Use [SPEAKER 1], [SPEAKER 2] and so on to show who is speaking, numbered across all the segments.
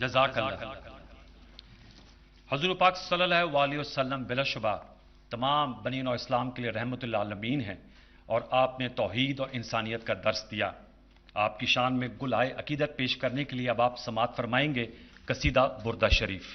[SPEAKER 1] جزاک اللہ۔ حضور پاک صلی اللہ علیہ وسلم بلا شبہ تمام بنی نوع اسلام کے لیے رحمت للعالمین ہیں، اور آپ نے توحید اور انسانیت کا درس دیا۔ آپ کی شان میں گلائے عقیدت پیش کرنے کے لیے اب آپ سماعت فرمائیں گے قصیدہ بردہ شریف۔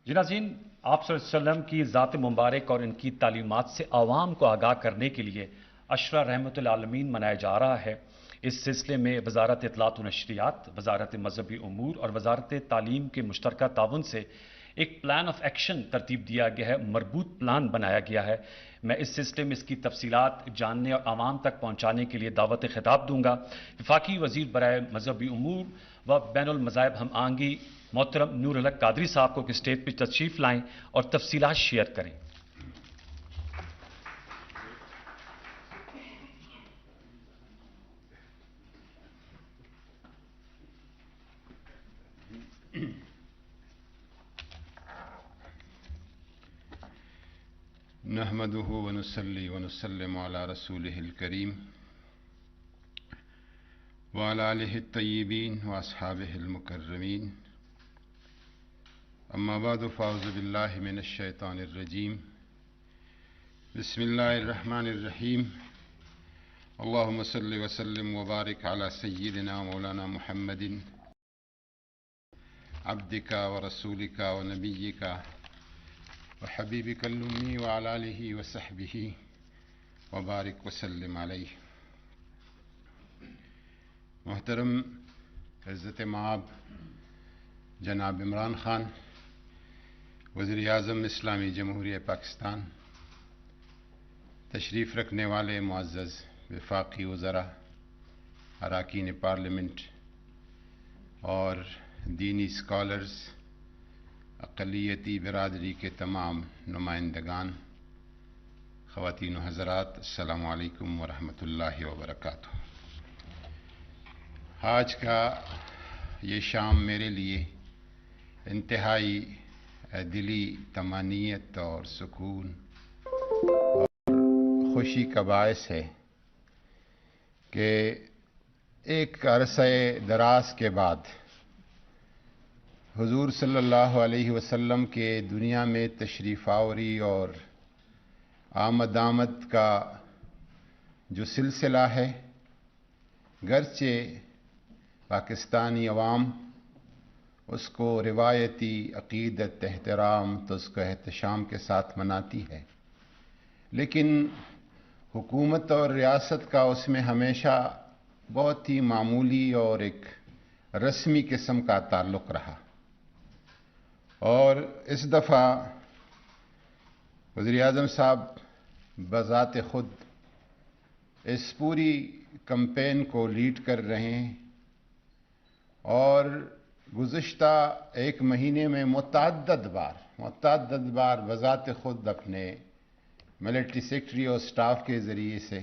[SPEAKER 1] جی ناظرین، آپ صلی اللہ علیہ وسلم کی ذات مبارک اور ان کی تعلیمات سے عوام کو آگاہ کرنے کے لیے عشرہ رحمت العالمین منایا جا رہا ہے۔ اس سلسلے میں وزارت اطلاعات و نشریات، وزارت مذہبی امور اور وزارت تعلیم کے مشترکہ تعاون سے ایک پلان آف ایکشن ترتیب دیا گیا ہے، مربوط پلان بنایا گیا ہے۔ میں اس سلسلے میں اس کی تفصیلات جاننے اور عوام تک پہنچانے کے لیے دعوت خطاب دوں گا۔ وفاقی وزیر برائے مذہبی امور و بین المذاہب ہم آہنگی محترم نور الحق قادری صاحب کو کہ اسٹیج پہ تشریف لائیں اور تفصیلات شیئر کریں۔
[SPEAKER 2] نحمده ونصلي ونسلم على رسوله الكريم وعلى آله الطيبين وأصحابه المكرمين، أما بعد فأعوذ بالله من الشيطان الرجيم، بسم الله الرحمن الرحيم، اللهم صل وسلم وبارك على سيدنا مولانا محمد عبدك ورسولك ونبيك وحبيبك الأمي وعلى آله وصحبه وبارك وسلم عليه۔ محترم عزت مآب جناب عمران خان، وزیر اعظم اسلامی جمہوریہ پاکستان، تشریف رکھنے والے معزز وفاقی وزراء، اراکین پارلیمنٹ اور دینی اسکالرز، اقلیتی برادری کے تمام نمائندگان، خواتین و حضرات، السلام علیکم ورحمۃ اللہ وبرکاتہ۔ آج کا یہ شام میرے لیے انتہائی دلی طمانینت اور سکون اور خوشی کا باعث ہے کہ ایک عرصہ دراز کے بعد حضور صلی اللہ علیہ وسلم کے دنیا میں تشریف آوری اور آمد کا جو سلسلہ ہے، گرچہ پاکستانی عوام اس کو روایتی عقیدت، احترام، تذکر احتشام کے ساتھ مناتی ہے، لیکن حکومت اور ریاست کا اس میں ہمیشہ بہت ہی معمولی اور ایک رسمی قسم کا تعلق رہا۔ اور اس دفعہ وزیر اعظم صاحب بذات خود اس پوری کمپین کو لیڈ کر رہے ہیں اور گزشتہ ایک مہینے میں متعدد بار بذات خود اپنے ملٹری سیکرٹری اور سٹاف کے ذریعے سے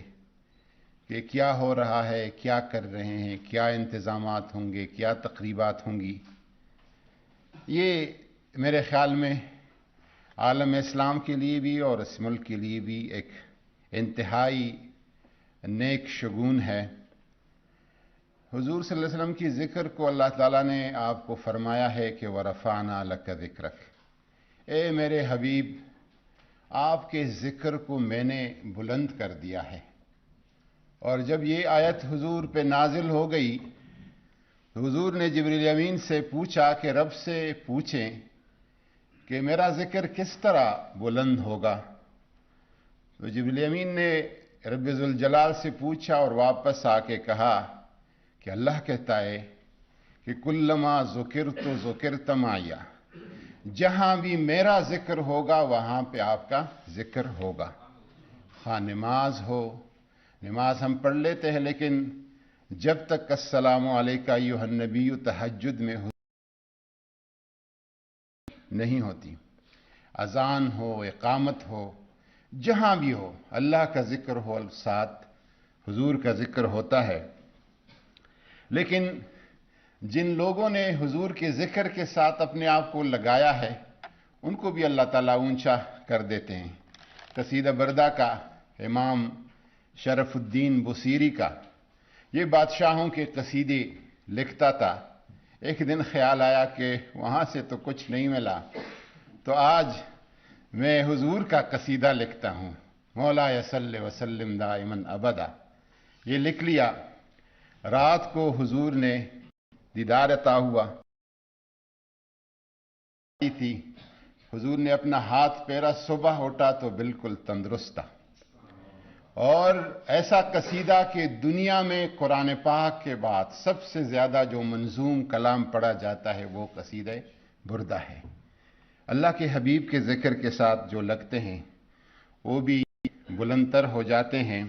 [SPEAKER 2] کہ کیا ہو رہا ہے، کیا کر رہے ہیں، کیا انتظامات ہوں گے، کیا تقریبات ہوں گی، یہ میرے خیال میں عالم اسلام کے لیے بھی اور اس ملک کے لیے بھی ایک انتہائی نیک شگون ہے۔ حضور صلی اللہ علیہ وسلم کی ذکر کو اللہ تعالیٰ نے آپ کو فرمایا ہے کہ وَرَفَعْنَا لَكَ ذِكْرَكَ، اے میرے حبیب، آپ کے ذکر کو میں نے بلند کر دیا ہے۔ اور جب یہ آیت حضور پہ نازل ہو گئی، حضور نے جبریل امین سے پوچھا کہ رب سے پوچھیں کہ میرا ذکر کس طرح بلند ہوگا، تو جبریل امین نے رب ذوالجلال سے پوچھا اور واپس آ کے کہا کہ اللہ کہتا ہے کہ کلما ذکرت ذکرت معیا، جہاں بھی میرا ذکر ہوگا وہاں پہ آپ کا ذکر ہوگا۔ خواہ نماز ہو، نماز ہم پڑھ لیتے ہیں، لیکن جب تک السلام علیکہ ایھا النبی تہجد میں نہیں ہوتی، اذان ہو، اقامت ہو، جہاں بھی ہو اللہ کا ذکر ہو، ساتھ حضور کا ذکر ہوتا ہے۔ لیکن جن لوگوں نے حضور کے ذکر کے ساتھ اپنے آپ کو لگایا ہے، ان کو بھی اللہ تعالیٰ اونچا کر دیتے ہیں۔ قصیدہ بردہ کا امام شرف الدین بصیری کا یہ بادشاہوں کے قصیدے لکھتا تھا۔ ایک دن خیال آیا کہ وہاں سے تو کچھ نہیں ملا، تو آج میں حضور کا قصیدہ لکھتا ہوں، مولا صلی وسلم دائما ابدا۔ یہ لکھ لیا۔ رات کو حضور نے دیدار عطا ہوا تھی، حضور نے اپنا ہاتھ پھیرا، صبح اٹھا تو بالکل تندرست تھا۔ اور ایسا قصیدہ کہ دنیا میں قرآن پاک کے بعد سب سے زیادہ جو منظوم کلام پڑھا جاتا ہے وہ قصیدہ بردہ ہے۔ اللہ کے حبیب کے ذکر کے ساتھ جو لگتے ہیں وہ بھی بلندتر ہو جاتے ہیں۔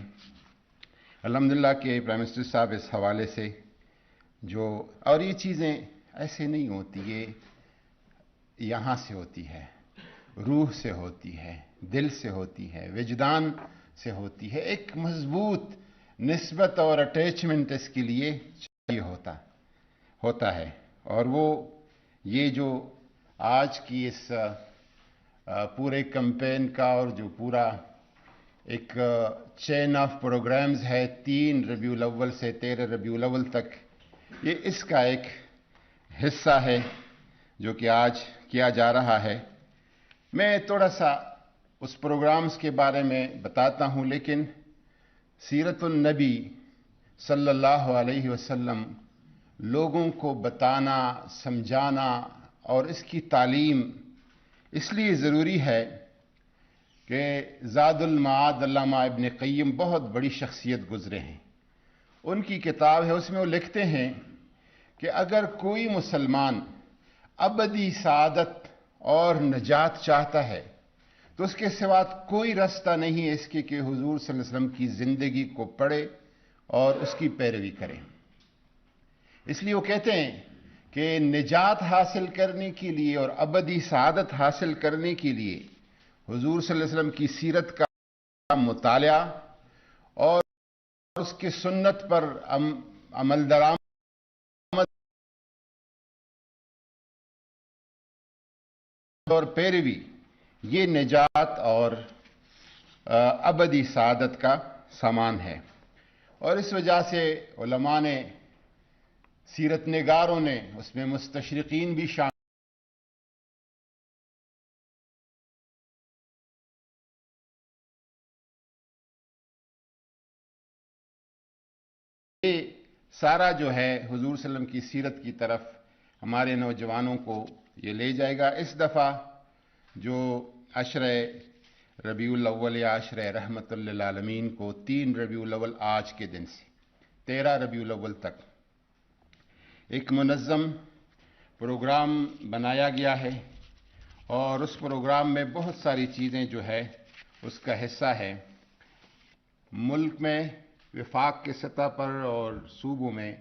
[SPEAKER 2] الحمدللہ کہ پرائم منسٹر صاحب اس حوالے سے اور یہ چیزیں ایسے نہیں ہوتی، یہ یہاں سے ہوتی ہے، روح سے ہوتی ہے، دل سے ہوتی ہے، وجدان سے ہوتی ہے، ایک مضبوط نسبت اور اٹیچمنٹ اس کے لیے چاہیے ہوتا ہے۔ اور وہ یہ جو آج کی اس پورے کمپین کا اور جو پورا ایک چین آف پروگرامز ہے 3 ربیع الاول سے 13 ربیع الاول تک، یہ اس کا ایک حصہ ہے جو کہ آج کیا جا رہا ہے۔ میں تھوڑا سا اس پروگرامز کے بارے میں بتاتا ہوں، لیکن سیرت النبی صلی اللہ علیہ وسلم لوگوں کو بتانا، سمجھانا اور اس کی تعلیم اس لیے ضروری ہے کہ زاد المعاد علامہ ابن قیم بہت بڑی شخصیت گزرے ہیں، ان کی کتاب ہے، اس میں وہ لکھتے ہیں کہ اگر کوئی مسلمان ابدی سعادت اور نجات چاہتا ہے تو اس کے سوا کوئی راستہ نہیں ہے اس کے کہ حضور صلی اللہ علیہ وسلم کی زندگی کو پڑھے اور اس کی پیروی کرے۔ اس لیے وہ کہتے ہیں کہ نجات حاصل کرنے کے لیے اور ابدی سعادت حاصل کرنے کے لیے حضور صلی اللہ علیہ وسلم کی سیرت کا مطالعہ اور اس کی سنت پر عمل درآمد اور پیروی، یہ نجات اور ابدی سعادت کا سامان ہے۔ اور اس وجہ سے علماء نے، سیرت نگاروں نے، اس میں مستشرقین بھی شامل یہ سارا جو ہے حضور صلی اللہ علیہ وسلم کی سیرت کی طرف ہمارے نوجوانوں کو یہ لے جائے گا۔ اس دفعہ جو عشرہ ربیع الاول یا عشرہ رحمت للعالمین کو 3 ربیع الاول آج کے دن سے 13 ربیع الاول تک ایک منظم پروگرام بنایا گیا ہے، اور اس پروگرام میں بہت ساری چیزیں جو ہے اس کا حصہ ہے۔ ملک میں وفاق کے سطح پر اور صوبوں میں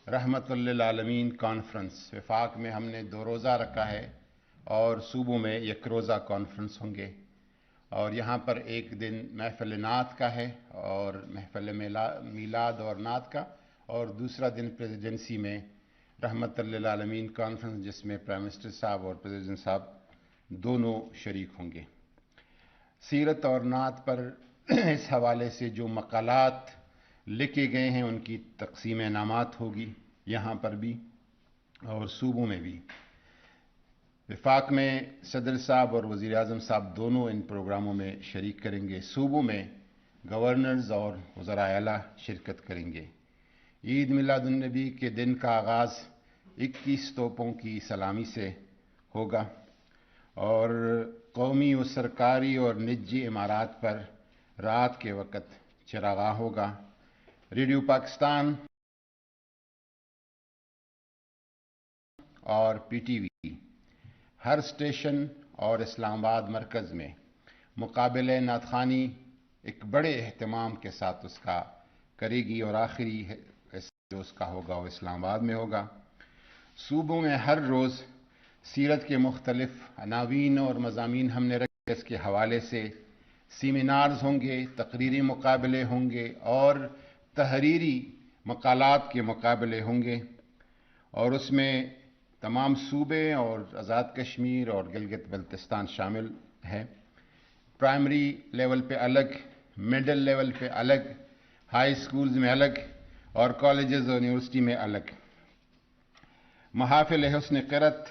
[SPEAKER 2] رحمت للعالمین کانفرنس، وفاق میں ہم نے 2 روزہ رکھا ہے اور صوبوں میں 1 روزہ کانفرنس ہوں گے، اور یہاں پر ایک دن محفل نعت کا ہے اور محفل میلاد اور نعت کا، اور دوسرا دن پریزیڈنسی میں رحمت للعالمین کانفرنس، جس میں پرائم منسٹر صاحب اور پریزیڈنٹ صاحب دونوں شریک ہوں گے۔ سیرت اور نعت پر اس حوالے سے جو مقالات لکھے گئے ہیں ان کی تقسیم انعامات ہوگی، یہاں پر بھی اور صوبوں میں بھی۔ وفاق میں صدر صاحب اور وزیر اعظم صاحب دونوں ان پروگراموں میں شریک کریں گے، صوبوں میں گورنرز اور وزراء اعلیٰ شرکت کریں گے۔ عید میلاد النبی کے دن کا آغاز 21 توپوں کی سلامی سے ہوگا، اور قومی و سرکاری اور نجی عمارات پر رات کے وقت چراغاں ہوگا۔ ریڈیو پاکستان اور پی ٹی وی ہر اسٹیشن اور اسلام آباد مرکز میں مقابلہ نعت خوانی ایک بڑے اہتمام کے ساتھ اس کا کرے گی، اور آخری جو اس کا ہوگا وہ اسلام آباد میں ہوگا۔ صوبوں میں ہر روز سیرت کے مختلف عناوین اور مضامین ہم نے رکھے، اس کے حوالے سے سیمینارز ہوں گے، تقریری مقابلے ہوں گے اور تحریری مقالات کے مقابلے ہوں گے، اور اس میں تمام صوبے اور آزاد کشمیر اور گلگت بلتستان شامل ہے۔ پرائمری لیول پہ الگ، مڈل لیول پہ الگ، ہائی سکولز میں الگ اور کالجز اور یونیورسٹی میں الگ۔ محافل حسن قرأت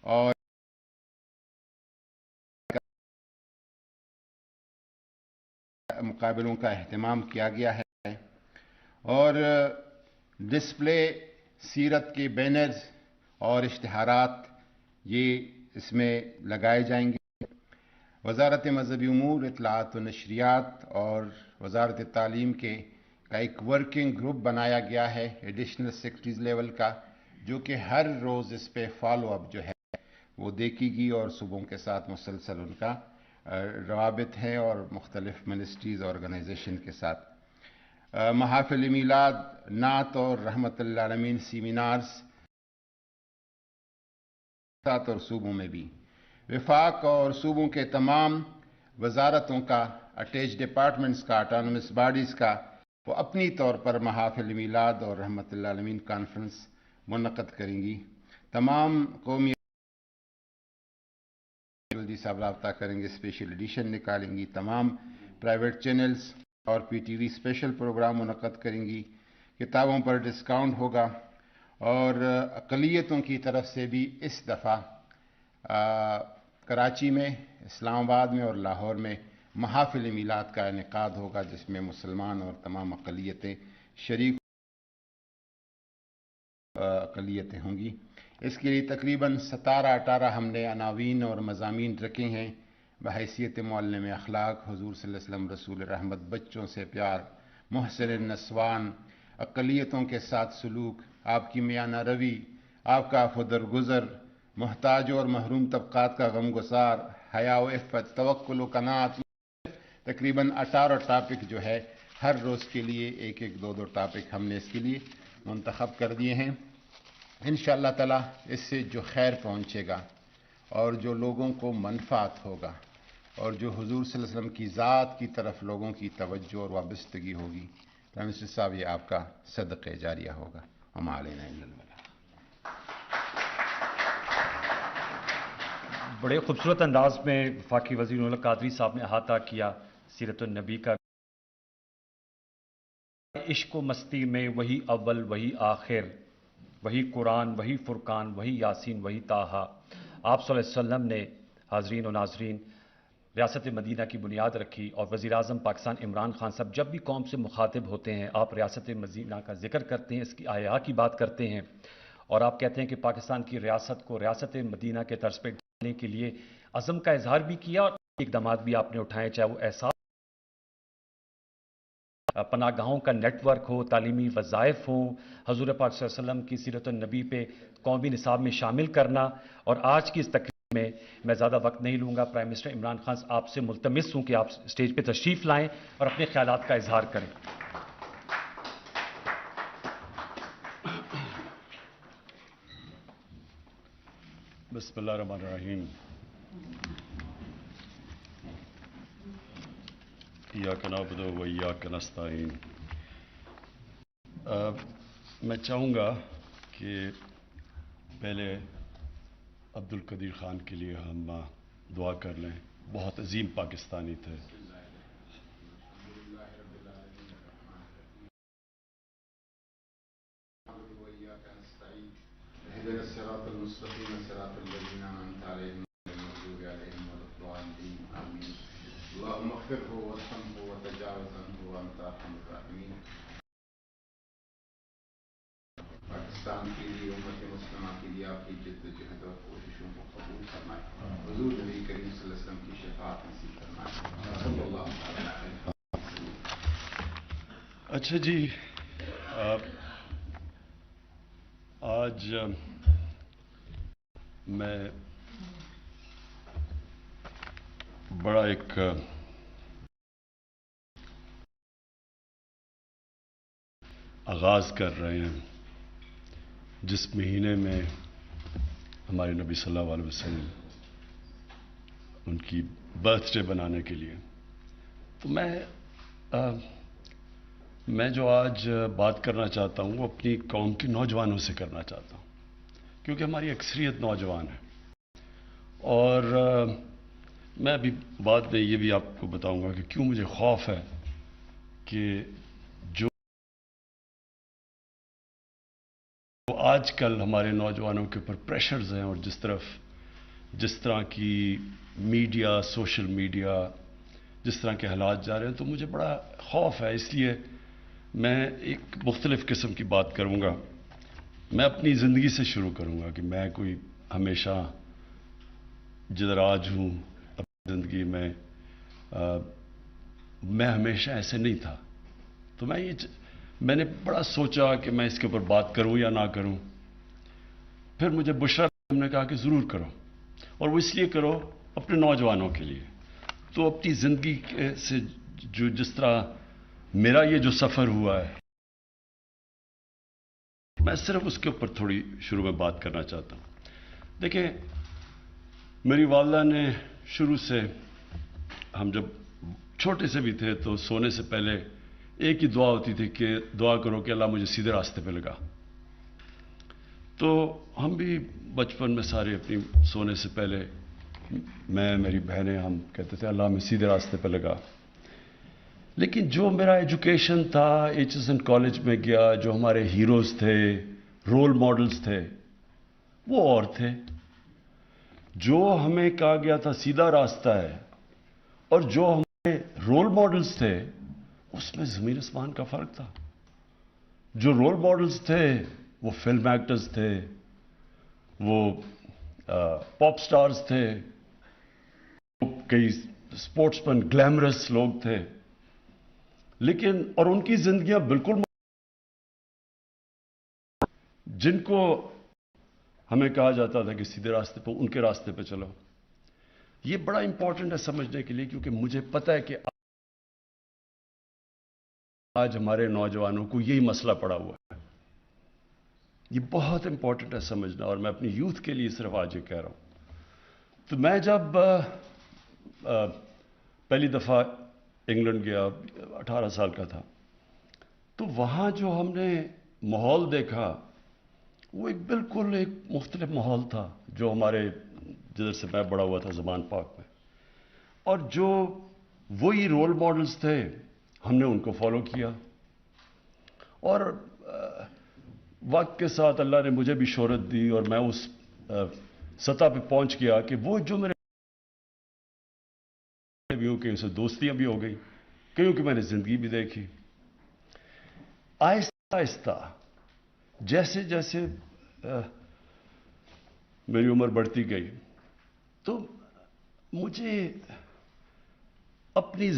[SPEAKER 2] اور مقابلوں کا اہتمام کیا گیا ہے، اور ڈسپلے سیرت کے بینرز اور اشتہارات یہ اس میں لگائے جائیں گے۔ وزارت مذہبی امور، اطلاعات و نشریات اور وزارت تعلیم کا ایک ورکنگ گروپ بنایا گیا ہے ایڈیشنل سیکرٹریز لیول کا، جو کہ ہر روز اس پہ فالو اپ جو ہے وہ دیکھی گی اور صوبوں کے ساتھ مسلسل ان کا روابط ہے اور مختلف منسٹریز آرگنائزیشن کے ساتھ محافل میلاد، نعت اور رحمت للعالمین سیمینارز ساتھ اور صوبوں میں بھی وفاق اور صوبوں کے تمام وزارتوں کا، اٹیچ ڈپارٹمنٹس کا، آٹونومس باڈیز کا، وہ اپنی طور پر محافل میلاد اور رحمت للعالمین کانفرنس منعقد کریں گی. تمام قومی جلدی صاحب رابطہ کریں گے، اسپیشل ایڈیشن نکالیں گی. تمام پرائیویٹ چینلز اور P T V special programme منعقد کریں گی. کتابوں پر ڈسکاؤنٹ ہوگا اور اقلیتوں کی طرف سے بھی اس دفعہ کراچی میں، اسلام آباد میں اور لاہور میں محافل میلاد کا انعقاد ہوگا، جس میں مسلمان اور تمام اقلیتیں شریک اقلیتیں ہوں گی. اس کے لیے تقریباً 17-18 ہم نے عناوین اور مضامین رکھے ہیں بحیثیت معلم اخلاق، حضور صلی اللہ علیہ وسلم رسول رحمت، بچوں سے پیار، محسن النسوان، اقلیتوں کے ساتھ سلوک، آپ کی میانہ روی، آپ کا عفو درگزر، محتاج اور محروم طبقات کا غم گسار، حیا و عفت، توکل و قناعت. تقریباً 18 ٹاپک جو ہے ہر روز کے لیے ایک ایک 2 ٹاپک ہم نے اس کے لیے منتخب کر دیے ہیں. انشاءاللہ تعالی اس سے جو خیر پہنچے گا اور جو لوگوں کو منفعت ہوگا اور جو حضور صلی اللہ علیہ وسلم کی ذات کی طرف لوگوں کی توجہ اور وابستگی ہوگی، پرائم منسٹر صاحب یہ آپ کا صدقہ جاریہ ہوگا. وما علینا الا البلاغ.
[SPEAKER 1] بڑے خوبصورت انداز میں وفاقی وزیر نور القادری صاحب نے احاطہ کیا سیرت النبی کا. عشق و مستی میں وہی اول وہی آخر، وہی قرآن وہی فرقان وہی یاسین وہی طٰہٰ. آپ صلی اللہ علیہ وسلم نے حاضرین و ناظرین ریاست مدینہ کی بنیاد رکھی، اور وزیر اعظم پاکستان عمران خان صاحب جب بھی قوم سے مخاطب ہوتے ہیں آپ ریاست مدینہ کا ذکر کرتے ہیں، اس کی احیا کی بات کرتے ہیں، اور آپ کہتے ہیں کہ پاکستان کی ریاست کو ریاست مدینہ کے طرز پہ ڈھالنے کے لیے عزم کا اظہار بھی کیا اور اقدامات بھی آپ نے اٹھائے، چاہے وہ احساس پناہ گاہوں کا نیٹ ورک ہو، تعلیمی وظائف ہوں، حضور پاک صلی اللہ علیہ وسلم کی سیرت النبی پہ قومی نصاب میں شامل کرنا. اور آج کی اس تقریب میں زیادہ وقت نہیں لوں گا. پرائم منسٹر عمران خان آپ سے ملتمس ہوں کہ آپ اسٹیج پہ تشریف لائیں اور اپنے خیالات کا اظہار کریں.
[SPEAKER 3] بسم اللہ الرحمن الرحیم. ایاک نعبد و ایاک نستعین. میں چاہوں گا کہ پہلے عبد القدیر خان کے لیے ہم دعا کر لیں. بہت عظیم پاکستانی تھے.
[SPEAKER 2] اللهم اغفره وارحمه وتجاوز عنه وانت ارحم الراحمین. پاکستان کے لیے، امت مسلمہ کے لیے آپ کی جد و جہد اور کوششوں کو قبول فرمائے. حضور نبی کریم صلی اللہ علیہ وسلم کی شفاعت نصیب فرمائے. صلی اللہ علیہ وسلم.
[SPEAKER 3] اچھا جی، آج میں بڑا ایک آغاز کر رہے ہیں جس مہینے میں ہمارے نبی صلی اللہ علیہ وسلم ان کی برتھ ڈے بنانے کے لیے. تو میں جو آج بات کرنا چاہتا ہوں وہ اپنی قوم کے نوجوانوں سے کرنا چاہتا ہوں، کیونکہ ہماری اکثریت نوجوان ہے. اور میں ابھی بعد میں یہ بھی آپ کو بتاؤں گا کہ کیوں مجھے خوف ہے کہ جو آج کل ہمارے نوجوانوں کے اوپر پریشرز ہیں اور جس طرح کی میڈیا، سوشل میڈیا، جس طرح کے حالات جا رہے ہیں، تو مجھے بڑا خوف ہے. اس لیے میں ایک مختلف قسم کی بات کروں گا. میں اپنی زندگی سے شروع کروں گا کہ میں کوئی ہمیشہ جدھر آج ہوں اپنی زندگی میں ہمیشہ ایسے نہیں تھا. تو میں نے بڑا سوچا کہ میں اس کے اوپر بات کروں یا نہ کروں. پھر مجھے بشرا نے کہا کہ ضرور کرو. اور وہ اس لیے کرو اپنے نوجوانوں کے لیے. تو اپنی زندگی سے جو جس طرح میرا یہ جو سفر ہوا ہے، میں صرف اس کے اوپر تھوڑی شروع میں بات کرنا چاہتا ہوں. دیکھیں، میری والدہ نے شروع سے، ہم جب چھوٹے سے بھی تھے تو سونے سے پہلے ایک ہی دعا ہوتی تھی کہ دعا کرو کہ اللہ مجھے سیدھے راستے پہ لگا. تو ہم بھی بچپن میں سارے اپنی سونے سے پہلے، میں، میری بہنیں، ہم کہتے تھے اللہ ہمیں سیدھے راستے پہ لگا. لیکن جو میرا ایجوکیشن تھا، ایچ ایس این کالج میں گیا، جو ہمارے ہیروز تھے، رول ماڈلز تھے، وہ اور تھے. جو ہمیں کہا گیا تھا سیدھا راستہ ہے، اور جو ہمارے رول ماڈلز تھے، اس میں زمین آسمان کا فرق تھا. جو رول ماڈلز تھے وہ فلم ایکٹرز تھے، وہ پاپ سٹارز تھے، وہ کئی اسپورٹس مین، گلیمرس لوگ تھے. لیکن اور ان کی زندگیاں بالکل، جن کو ہمیں کہا جاتا تھا کہ سیدھے راستے پہ، ان کے راستے پہ چلو. یہ بڑا امپورٹنٹ ہے سمجھنے کے لیے، کیونکہ مجھے پتا ہے کہ آج ہمارے نوجوانوں کو یہی مسئلہ پڑا ہوا ہے. یہ بہت امپورٹنٹ ہے سمجھنا، اور میں اپنی یوتھ کے لیے صرف آج یہ کہہ رہا ہوں. تو میں جب پہلی دفعہ انگلینڈ گیا، 18 سال کا تھا، تو وہاں جو ہم نے ماحول دیکھا، وہ بالکل ایک مختلف ماحول تھا جو ہمارے، جدھر سے میں بڑا ہوا تھا، زمان پاک میں. اور جو وہی رول ماڈلز تھے، ہم نے ان کو فالو کیا. اور وقت کے ساتھ اللہ نے مجھے بھی شہرت دی، اور میں اس سطح پہ پہنچ گیا کہ وہ جو میرے بھی ہو، کہیں سے دوستیاں بھی ہو گئی، کہیں کہ میں نے زندگی بھی دیکھی. آہستہ آہستہ جیسے جیسے میری عمر بڑھتی گئی، تو مجھے اپنی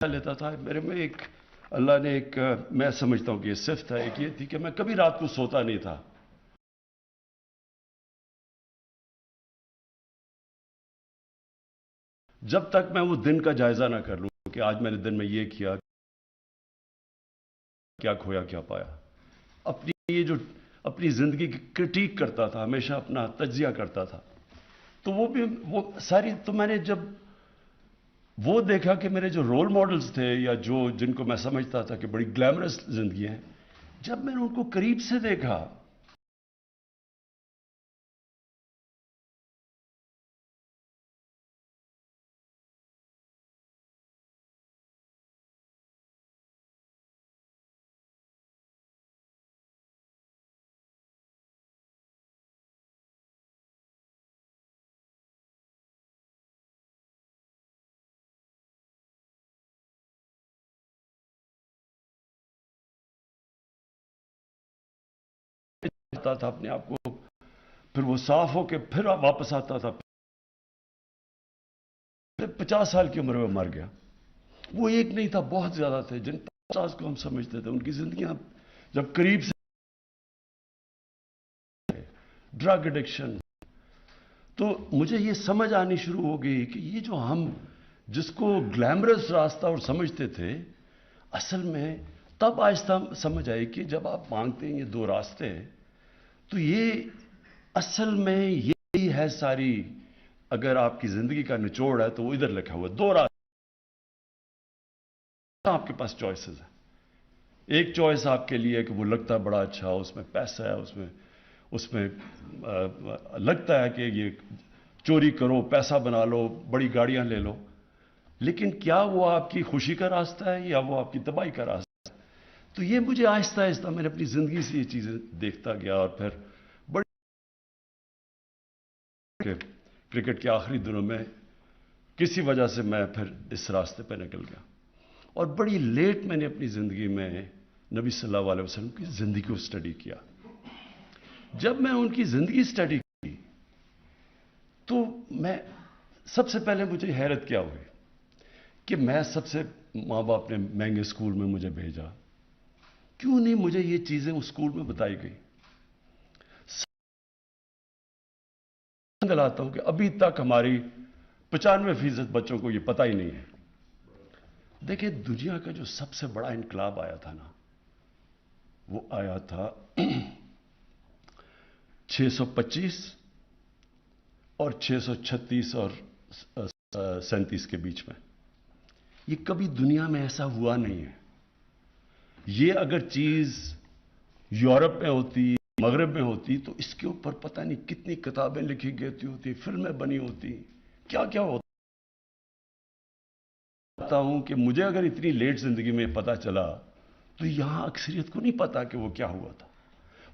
[SPEAKER 3] لیتا تھا. میرے میں ایک، اللہ نے ایک، میں سمجھتا ہوں کہ یہ صفت ہے، ایک یہ تھی کہ میں کبھی رات کو سوتا نہیں تھا. جب تک میں وہ دن کا جائزہ نہ کر لوں کہ آج میں نے دن میں یہ کیا، کیا کھویا، کیا پایا. اپنی یہ جو اپنی زندگی کی کرٹیک کرتا تھا، ہمیشہ اپنا تجزیہ کرتا تھا. تو وہ ساری، تو میں نے جب وہ دیکھا کہ میرے جو رول ماڈلز تھے، یا جو جن کو میں سمجھتا تھا کہ بڑی گلیمرس زندگی ہیں، جب میں نے ان کو قریب سے دیکھا، تھا اپنے آپ کو، پھر وہ صاف ہو کے پھر واپس آتا تھا. پھر 50 سال کی عمر میں مر گیا. وہ ایک نہیں تھا، بہت زیادہ تھے جن 50 کو ہم سمجھتے تھے. ان کی زندگیاں جب قریب سے، ڈرگ ایڈکشن، تو مجھے یہ سمجھ آنی شروع ہو گئی کہ یہ جو ہم جس کو گلیمرس راستہ اور سمجھتے تھے، اصل میں تب آہستہ سمجھ آئی کہ جب آپ مانگتے ہیں یہ دو راستے، تو یہ اصل میں یہی ہے ساری. اگر آپ کی زندگی کا نچوڑ ہے تو وہ ادھر لکھا ہوا ہے، دو راستے آپ کے پاس چوائسز ہیں. ایک چوائس آپ کے لیے کہ وہ لگتا ہے بڑا اچھا، اس میں پیسہ ہے، اس میں لگتا ہے کہ یہ چوری کرو، پیسہ بنا لو، بڑی گاڑیاں لے لو. لیکن کیا وہ آپ کی خوشی کا راستہ ہے یا وہ آپ کی تباہی کا راستہ ہے؟ تو یہ مجھے آہستہ آہستہ، میں نے اپنی زندگی سے یہ چیزیں دیکھتا گیا. اور پھر کرکٹ کے آخری دنوں میں کسی وجہ سے میں پھر اس راستے پہ نکل گیا. اور بڑی لیٹ میں نے اپنی زندگی میں نبی صلی اللہ علیہ وسلم کی زندگی کو اسٹڈی کیا. جب میں ان کی زندگی اسٹڈی کی تو میں سب سے پہلے مجھے حیرت کیا ہوئی کہ میں سب سے، ماں باپ نے مہنگے اسکول میں مجھے بھیجا، کیوں نہیں مجھے یہ چیزیں اس اسکول میں بتائی گئی؟ دلاتا ہوں کہ ابھی تک ہماری 95% بچوں کو یہ پتہ ہی نہیں ہے. دیکھیں دنیا کا جو سب سے بڑا انقلاب آیا تھا نا، وہ آیا تھا 625 اور 636 اور 37 کے بیچ میں. یہ کبھی دنیا میں ایسا ہوا نہیں ہے. یہ اگر چیز یورپ میں ہوتی، مغرب میں ہوتی، تو اس کے اوپر پتہ نہیں کتنی کتابیں لکھی گئی ہوتی، فلمیں بنی ہوتی، کیا کیا ہوتا. ہوں کہ مجھے اگر اتنی لیٹ زندگی میں پتا چلا تو یہاں اکثریت کو نہیں پتا کہ وہ کیا ہوا تھا.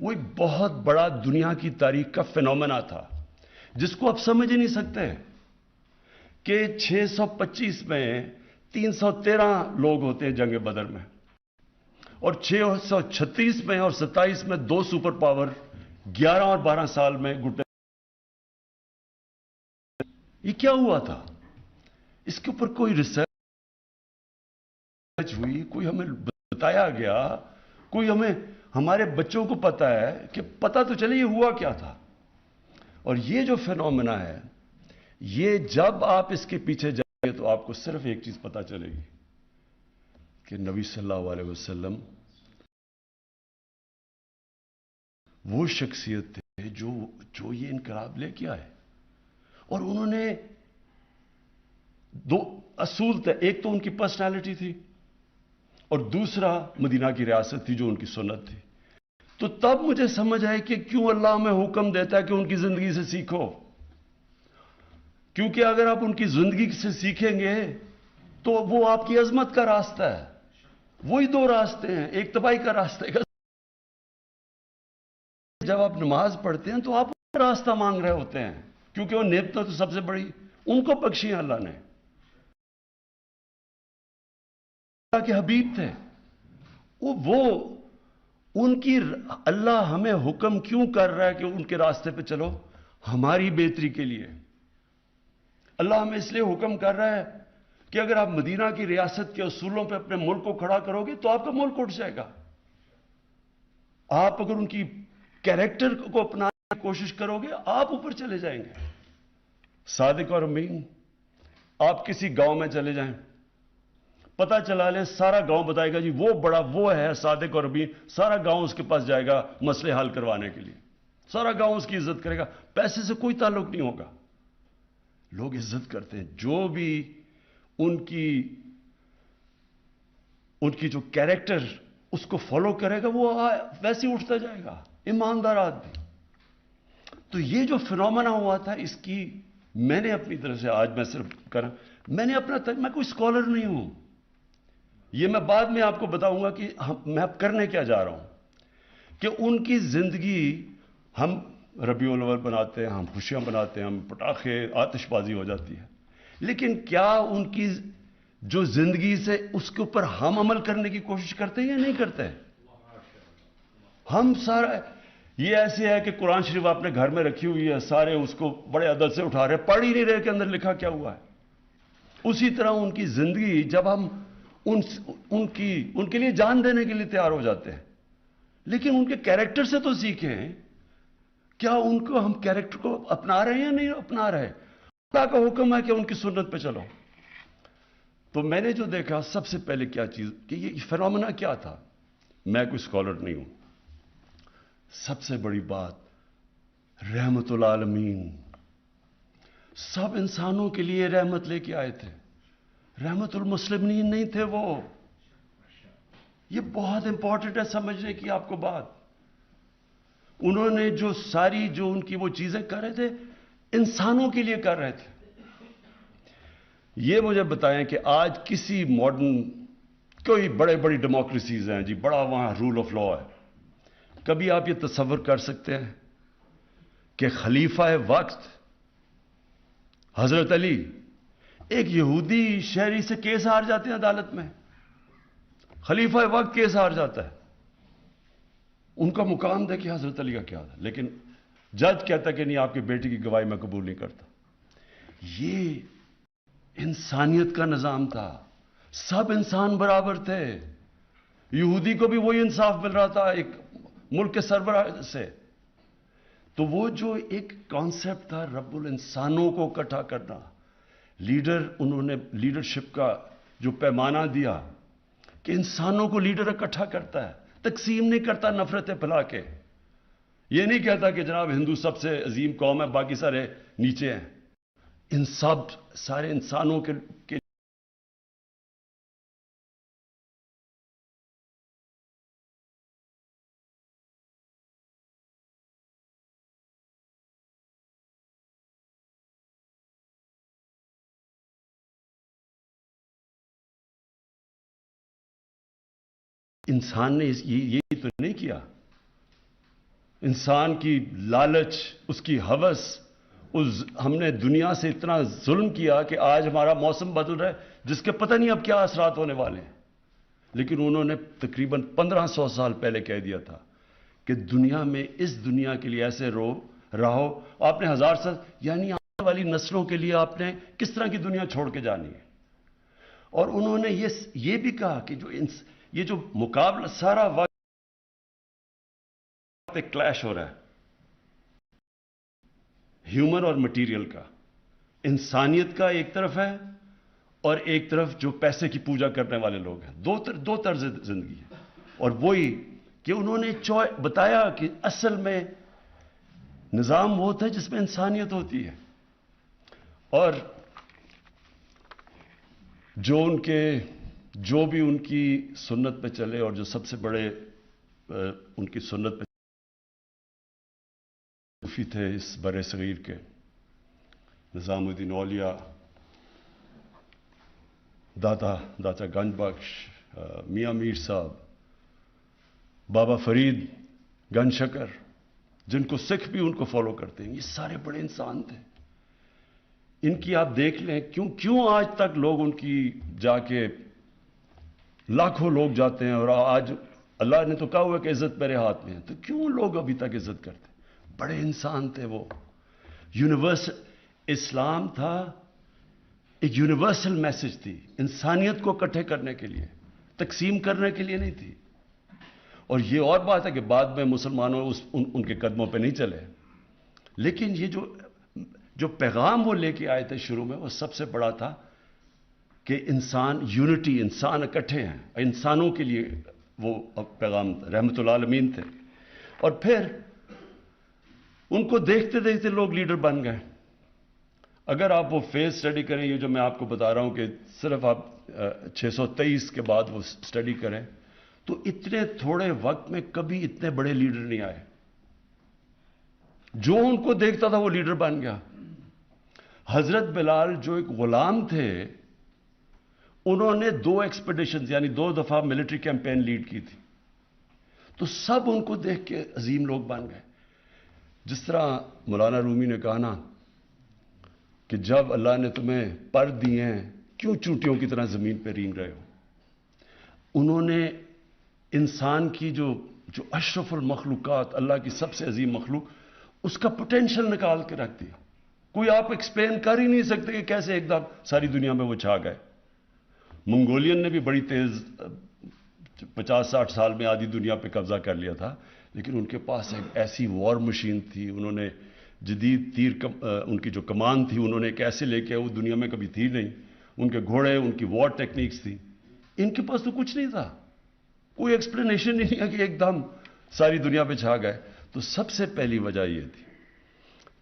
[SPEAKER 3] وہ ایک بہت بڑا دنیا کی تاریخ کا فینومینا تھا جس کو آپ سمجھ ہی نہیں سکتے کہ 625 میں 313 لوگ ہوتے ہیں جنگ بدر میں، اور 636 میں اور 27 میں 2 سپر پاور 11 اور 12 سال میں گٹے. یہ کیا ہوا تھا؟ اس کے اوپر کوئی ریسرچ ہوئی، کوئی ہمیں بتایا گیا، کوئی ہمارے بچوں کو پتا ہے کہ پتا تو چلے یہ ہوا کیا تھا. اور یہ جو فینومینا ہے، یہ جب آپ اس کے پیچھے جائیں گے تو آپ کو صرف ایک چیز پتا چلے گی کہ نبی صلی اللہ علیہ وسلم وہ شخصیت تھے جو یہ انقلاب لے کے آئے. اور انہوں نے 2 اصول تھے، ایک تو ان کی پرسنالٹی تھی اور دوسرا مدینہ کی ریاست تھی جو ان کی سنت تھی. تو تب مجھے سمجھ آئے کہ کیوں اللہ ہمیں حکم دیتا ہے کہ ان کی زندگی سے سیکھو. کیونکہ اگر آپ ان کی زندگی سے سیکھیں گے تو وہ آپ کی عظمت کا راستہ ہے. وہی 2 راستے ہیں، ایک تباہی کا راستہ ہے. جب آپ نماز پڑھتے ہیں تو آپ راستہ مانگ رہے ہوتے ہیں، کیونکہ وہ نعمتیں تو سب سے بڑی ان کو بخشی ہیں اللہ نے. اللہ کے حبیب تھے وہ ان کی اللہ ہمیں حکم کیوں کر رہا ہے کہ ان کے راستے پہ چلو؟ ہماری بہتری کے لیے. اللہ ہمیں اس لیے حکم کر رہا ہے کہ اگر آپ مدینہ کی ریاست کے اصولوں پہ اپنے ملک کو کھڑا کرو گے تو آپ کا ملک اٹھ جائے گا. آپ اگر ان کی کیریکٹر کو اپنانے کی کوشش کرو گے آپ اوپر چلے جائیں گے. صادق اور امین، آپ کسی گاؤں میں چلے جائیں، پتہ چلا لیں سارا گاؤں بتائے گا جی وہ بڑا وہ ہے صادق اور امین. سارا گاؤں اس کے پاس جائے گا مسئلے حل کروانے کے لیے. سارا گاؤں اس کی عزت کرے گا. پیسے سے کوئی تعلق نہیں ہوگا. لوگ عزت کرتے ہیں جو بھی ان کی جو کیریکٹر اس کو فالو کرے گا وہ ویسے ہی اٹھتا جائے گا. ایماندار آدمی. تو یہ جو فینومینا ہوا تھا اس کی میں نے اپنی طرف سے آج میں صرف میں نے میں کوئی اسکالر نہیں ہوں. یہ میں بعد میں آپ کو بتاؤں گا کہ میں اب کرنے کیا جا رہا ہوں. کہ ان کی زندگی ہم ربیع الاول بناتے ہیں، ہم خوشیاں مناتے ہیں، ہم پٹاخے آتش بازی ہو جاتی ہے، لیکن کیا ان کی جو زندگی سے اس کے اوپر ہم عمل کرنے کی کوشش کرتے ہیں یا نہیں کرتے؟ ہم سارا یہ ایسے ہے کہ قرآن شریف آپ نے گھر میں رکھی ہوئی ہے، سارے اس کو بڑے ادب سے اٹھا رہے، پڑھ ہی نہیں رہے کہ اندر لکھا کیا ہوا ہے. اسی طرح ان کی زندگی جب ہم ان کے لیے جان دینے کے لیے تیار ہو جاتے ہیں، لیکن ان کے کیریکٹر سے تو سیکھیں. کیا ان کو ہم کیریکٹر کو اپنا رہے ہیں یا نہیں اپنا رہے؟ اللہ کا حکم ہے کہ ان کی سنت پہ چلو. تو میں نے جو دیکھا سب سے پہلے کیا چیز کہ یہ فینومینا کیا تھا. میں کوئی اسکالر نہیں ہوں. سب سے بڑی بات رحمت العالمین، سب انسانوں کے لیے رحمت لے کے آئے تھے. رحمت المسلمین نہیں تھے وہ. یہ بہت امپورٹنٹ ہے سمجھنے کی آپ کو بات. انہوں نے جو ان کی وہ چیزیں کر رہے تھے انسانوں کے لیے کر رہے تھے. یہ مجھے بتائیں کہ آج کسی ماڈرن کوئی بڑی ڈیموکریسیز ہیں جی، بڑا وہاں رول آف لا ہے. کبھی آپ یہ تصور کر سکتے ہیں کہ خلیفہ وقت حضرت علی ایک یہودی شہری سے کیس ہار جاتے ہیں عدالت میں؟ خلیفہ وقت کیس ہار جاتا ہے. ان کا مقام دیکھیں حضرت علی کا کیا تھا، لیکن جج کہتا کہ نہیں آپ کی بیٹی کی گواہی میں قبول نہیں کرتا. یہ انسانیت کا نظام تھا. سب انسان برابر تھے. یہودی کو بھی وہی انصاف مل رہا تھا ایک ملک کے سربراہ سے. تو وہ جو ایک کانسیپٹ تھا رب الانسانوں کو اکٹھا کرنا، انہوں نے لیڈرشپ کا جو پیمانہ دیا کہ انسانوں کو لیڈر اکٹھا کرتا ہے، تقسیم نہیں کرتا نفرتیں پھیلا کے. یہ نہیں کہتا کہ جناب ہندو سب سے عظیم قوم ہے، باقی سارے نیچے ہیں. ان سارے انسانوں کے انسان نے یہ تو نہیں کیا. انسان کی لالچ، اس کی ہوس، ہم نے دنیا سے اتنا ظلم کیا کہ آج ہمارا موسم بدل رہا ہے جس کے پتہ نہیں اب کیا اثرات ہونے والے ہیں. لیکن انہوں نے تقریباً 1500 سال پہلے کہہ دیا تھا کہ دنیا میں اس دنیا کے لیے ایسے رہو. آپ نے 1000 سال یعنی آنے والی نسلوں کے لیے آپ نے کس طرح کی دنیا چھوڑ کے جانی ہے. اور انہوں نے یہ بھی کہا کہ یہ جو مقابلہ سارا وقت کلیش ہو رہا ہے ہیومن اور مٹیریل کا، انسانیت کا ایک طرف ہے اور ایک طرف جو پیسے کی پوجا کرنے والے لوگ ہیں. دو طرز زندگی ہے. اور وہی کہ انہوں نے بتایا کہ اصل میں نظام وہ ہوتا ہے جس میں انسانیت ہوتی ہے. اور جو بھی ان کی سنت پہ چلے، اور جو سب سے بڑے ان کی سنت پہ صوفی تھے اس بر صغیر کے، نظام الدین اولیاء، داتا گنج بخش، میاں میر صاحب، بابا فرید گنج شکر، جن کو سکھ بھی ان کو فالو کرتے ہیں، یہ سارے بڑے انسان تھے. ان کی آپ دیکھ لیں کیوں آج تک لوگ ان کی جا کے لاکھوں لوگ جاتے ہیں. اور آج اللہ نے تو کہا ہوا کہ عزت میرے ہاتھ میں ہے، تو کیوں لوگ ابھی تک عزت کرتے ہیں؟ بڑے انسان تھے وہ. یونیورسل اسلام تھا، ایک یونیورسل میسج تھی، انسانیت کو اکٹھے کرنے کے لیے، تقسیم کرنے کے لیے نہیں تھی. اور یہ اور بات ہے کہ بعد میں مسلمانوں ان کے قدموں پہ نہیں چلے، لیکن یہ جو پیغام وہ لے کے آئے تھے شروع میں، وہ سب سے بڑا تھا کہ انسان یونٹی، انسان اکٹھے ہیں. انسانوں کے لیے وہ پیغام رحمت العالمین تھے. اور پھر ان کو دیکھتے دیکھتے لوگ لیڈر بن گئے. اگر آپ وہ فیز سٹڈی کریں، یہ جو میں آپ کو بتا رہا ہوں کہ صرف آپ 623 کے بعد وہ سٹڈی کریں، تو اتنے تھوڑے وقت میں کبھی اتنے بڑے لیڈر نہیں آئے. جو ان کو دیکھتا تھا وہ لیڈر بن گیا. حضرت بلال جو ایک غلام تھے، انہوں نے 2 ایکسپیڈیشنز یعنی 2 دفعہ ملٹری کیمپین لیڈ کی تھی. تو سب ان کو دیکھ کے عظیم لوگ بن گئے. جس طرح مولانا رومی نے کہا نا کہ جب اللہ نے تمہیں پر دیے ہیں کیوں چونٹیوں کی طرح زمین پہ رینگ رہے ہو. انہوں نے انسان کی جو اشرف المخلوقات، اللہ کی سب سے عظیم مخلوق، اس کا پوٹینشل نکال کے رکھ دیا. کوئی آپ ایکسپلین کر ہی نہیں سکتے کہ کیسے ایک دم ساری دنیا میں وہ چھا گئے. منگولین نے بھی بڑی تیز 50-60 سال میں آدھی دنیا پہ قبضہ کر لیا تھا، لیکن ان کے پاس ایک ایسی وار مشین تھی. انہوں نے جدید ان کی جو کمان تھی انہوں نے ایک ایسے لے کے، وہ دنیا میں کبھی تھی نہیں. ان کے گھوڑے، ان کی وار ٹیکنیکس تھی. ان کے پاس تو کچھ نہیں تھا، کوئی ایکسپلینیشن نہیں ہے کہ ایک دم ساری دنیا پہ چھا گئے. تو سب سے پہلی وجہ یہ تھی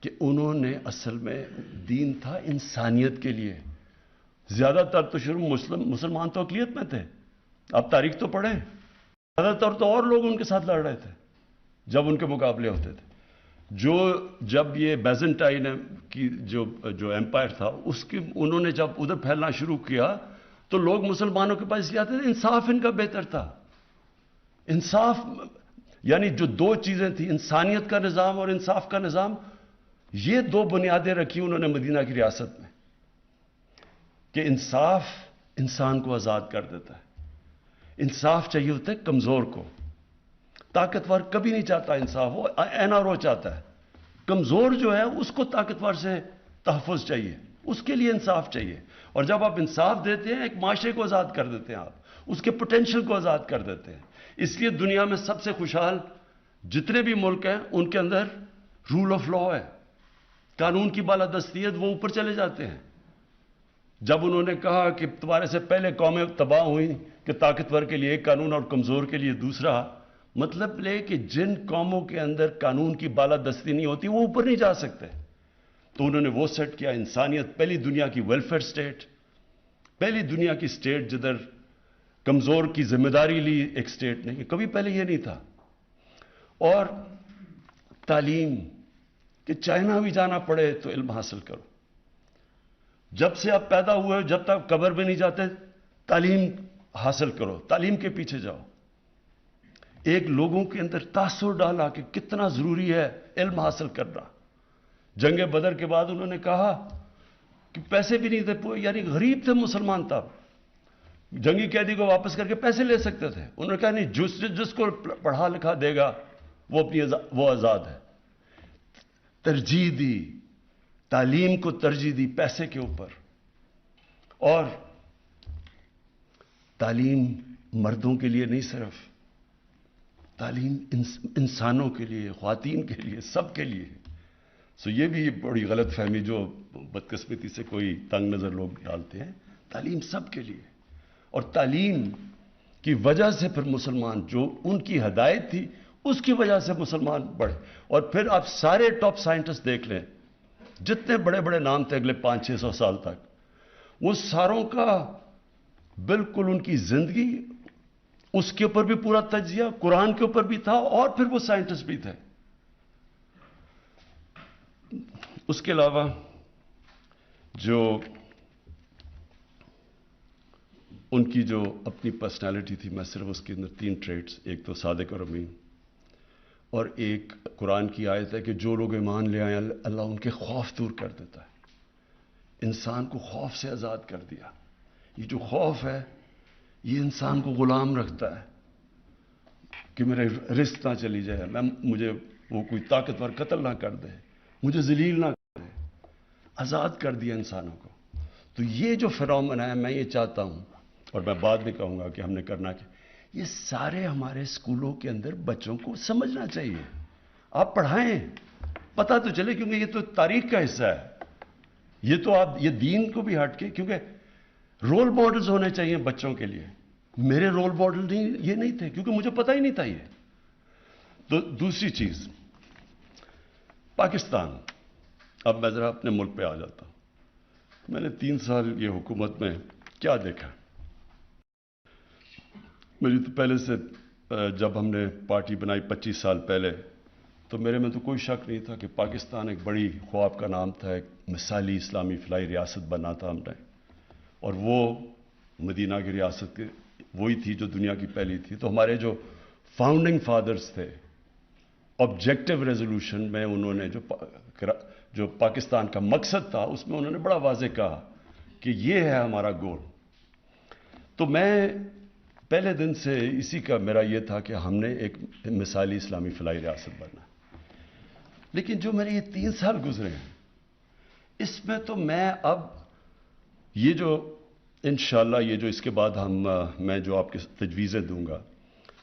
[SPEAKER 3] کہ انہوں نے اصل میں دین تھا انسانیت کے لیے. زیادہ تر تو شروع مسلمان تو اقلیت میں تھے. آپ تاریخ تو پڑھیں، زیادہ تر تو اور لوگ ان کے ساتھ لڑ رہے تھے جب ان کے مقابلے ہوتے تھے. جب یہ بیزنٹائن کی جو ایمپائر تھا، اس کی انہوں نے جب ادھر پھیلنا شروع کیا تو لوگ مسلمانوں کے پاس آتے تھے. انصاف ان کا بہتر تھا. انصاف یعنی جو 2 چیزیں تھیں، انسانیت کا نظام اور انصاف کا نظام، یہ 2 بنیادیں رکھی انہوں نے مدینہ کی ریاست میں کہ انصاف انسان کو آزاد کر دیتا ہے. انصاف چاہیے ہوتا ہے کمزور کو. طاقتور کبھی نہیں چاہتا انصاف، وہ این آر او چاہتا ہے. کمزور جو ہے اس کو طاقتور سے تحفظ چاہیے، اس کے لیے انصاف چاہیے. اور جب آپ انصاف دیتے ہیں، ایک معاشرے کو آزاد کر دیتے ہیں، آپ اس کے پوٹینشل کو آزاد کر دیتے ہیں. اس لیے دنیا میں سب سے خوشحال جتنے بھی ملک ہیں ان کے اندر رول آف لا ہے, قانون کی بالادستی ہے, وہ اوپر چلے جاتے ہیں. جب انہوں نے کہا کہ تمہارے سے پہلے قومیں تباہ ہوئیں کہ طاقتور کے لیے ایک قانون اور کمزور کے لیے دوسرا, مطلب لے کہ جن قوموں کے اندر قانون کی بالادستی نہیں ہوتی وہ اوپر نہیں جا سکتے. تو انہوں نے وہ سیٹ کیا, انسانیت, پہلی دنیا کی ویلفیئر سٹیٹ, پہلی دنیا کی سٹیٹ جدھر کمزور کی ذمہ داری لی ایک سٹیٹ نے, کبھی پہلے یہ نہیں تھا. اور تعلیم, کہ چائنا بھی جانا پڑے تو علم حاصل کرو. جب سے آپ پیدا ہوئے جب تک قبر میں نہیں جاتے تعلیم حاصل کرو, تعلیم کے پیچھے جاؤ. ایک لوگوں کے اندر تاثر ڈالا کہ کتنا ضروری ہے علم حاصل کرنا. جنگ بدر کے بعد انہوں نے کہا کہ پیسے بھی نہیں تھے, یعنی غریب تھے مسلمان تب, جنگی قیدی کو واپس کر کے پیسے لے سکتے تھے. انہوں نے کہا نہیں, جس کو پڑھا لکھا دے گا وہ آزاد ہے. ترجیح دی, تعلیم کو ترجیح دی پیسے کے اوپر. اور تعلیم مردوں کے لیے نہیں, صرف تعلیم انسانوں کے لیے, خواتین کے لیے, سب کے لیے. سو یہ بھی بڑی غلط فہمی جو بدقسمتی سے کوئی تنگ نظر لوگ ڈالتے ہیں. تعلیم سب کے لیے, اور تعلیم کی وجہ سے پھر مسلمان, جو ان کی ہدایت تھی اس کی وجہ سے مسلمان بڑھے. اور پھر آپ سارے ٹاپ سائنٹسٹ دیکھ لیں, جتنے بڑے بڑے نام تھے اگلے 500-600 سال تک, وہ ساروں کا بالکل ان کی زندگی اس کے اوپر بھی پورا تجزیہ قرآن کے اوپر بھی تھا, اور پھر وہ سائنٹسٹ بھی تھے. اس کے علاوہ جو ان کی جو اپنی پرسنالٹی تھی, میں صرف اس کے اندر 3 ٹریٹس, ایک تو صادق اور امین, اور ایک قرآن کی آیت ہے کہ جو لوگ ایمان لے آئے اللہ ان کے خوف دور کر دیتا ہے. انسان کو خوف سے آزاد کر دیا. یہ جو خوف ہے یہ انسان کو غلام رکھتا ہے کہ میرے رزق نہ چلی جائے, مجھے وہ کوئی طاقتور قتل نہ کر دے, مجھے ذلیل نہ کر دے. آزاد کر دیا انسانوں کو. تو یہ جو فنومنا ہے, میں یہ چاہتا ہوں, اور میں بعد میں کہوں گا کہ ہم نے کرنا کیا, یہ سارے ہمارے اسکولوں کے اندر بچوں کو سمجھنا چاہیے. آپ پڑھائیں, پتہ تو چلے, کیونکہ یہ تو تاریخ کا حصہ ہے. یہ تو آپ یہ دین کو بھی ہٹ کے, کیونکہ رول ماڈلز ہونے چاہیے بچوں کے لیے. میرے رول ماڈل یہ نہیں تھے, کیونکہ مجھے پتہ ہی نہیں تھا یہ. تو دوسری چیز, پاکستان. اب میں ذرا اپنے ملک پہ آ جاتا ہوں. میں نے 3 سال یہ حکومت میں کیا دیکھا. میری تو پہلے سے, جب ہم نے پارٹی بنائی 25 سال پہلے, تو میرے میں تو کوئی شک نہیں تھا کہ پاکستان ایک بڑی خواب کا نام تھا, ایک مثالی اسلامی فلاحی ریاست بننا تھا ہم نے. اور وہ مدینہ کی ریاست وہی تھی جو دنیا کی پہلی تھی. تو ہمارے جو فاؤنڈنگ فادرز تھے, آبجیکٹو ریزولوشن میں انہوں نے جو پاکستان کا مقصد تھا اس میں انہوں نے بڑا واضح کہا کہ یہ ہے ہمارا گول. تو میں پہلے دن سے اسی کا میرا یہ تھا کہ ہم نے ایک مثالی اسلامی فلاحی ریاست بننا. لیکن جو میرے یہ 3 سال گزرے ہیں, اس میں تو میں اب یہ جو انشاءاللہ یہ جو اس کے بعد میں جو آپ کے تجویزیں دوں گا,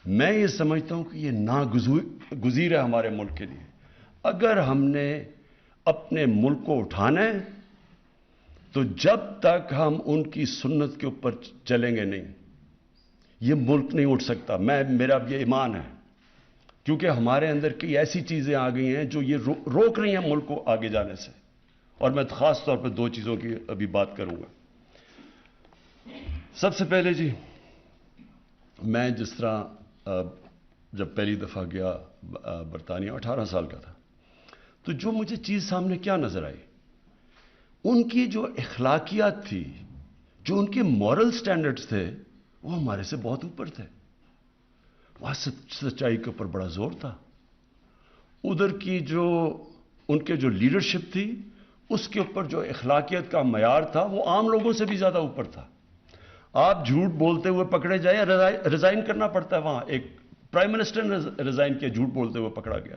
[SPEAKER 3] میں یہ سمجھتا ہوں کہ یہ ناگزیر ہے ہمارے ملک کے لیے. اگر ہم نے اپنے ملک کو اٹھانا ہے تو جب تک ہم ان کی سنت کے اوپر چلیں گے نہیں, یہ ملک نہیں اٹھ سکتا. میرا اب یہ ایمان ہے, کیونکہ ہمارے اندر کئی ایسی چیزیں آ گئی ہیں جو یہ روک رہی ہیں ملک کو آگے جانے سے. اور میں خاص طور پہ 2 چیزوں کی ابھی بات کروں گا. سب سے پہلے جی, میں جس طرح جب پہلی دفعہ گیا برطانیہ, 18 سال کا تھا, تو جو مجھے چیز سامنے کیا نظر آئی, ان کی جو اخلاقیات تھی, جو ان کے مورل سٹینڈرڈز تھے, وہ ہمارے سے بہت اوپر تھے. وہاں سچائی کے اوپر بڑا زور تھا. ادھر کی جو ان کے جو لیڈرشپ تھی, اس کے اوپر جو اخلاقیت کا معیار تھا وہ عام لوگوں سے بھی زیادہ اوپر تھا. آپ جھوٹ بولتے ہوئے پکڑے جائیں, ریزائن کرنا پڑتا ہے. وہاں ایک پرائم منسٹر نے ریزائن کیا, جھوٹ بولتے ہوئے پکڑا گیا.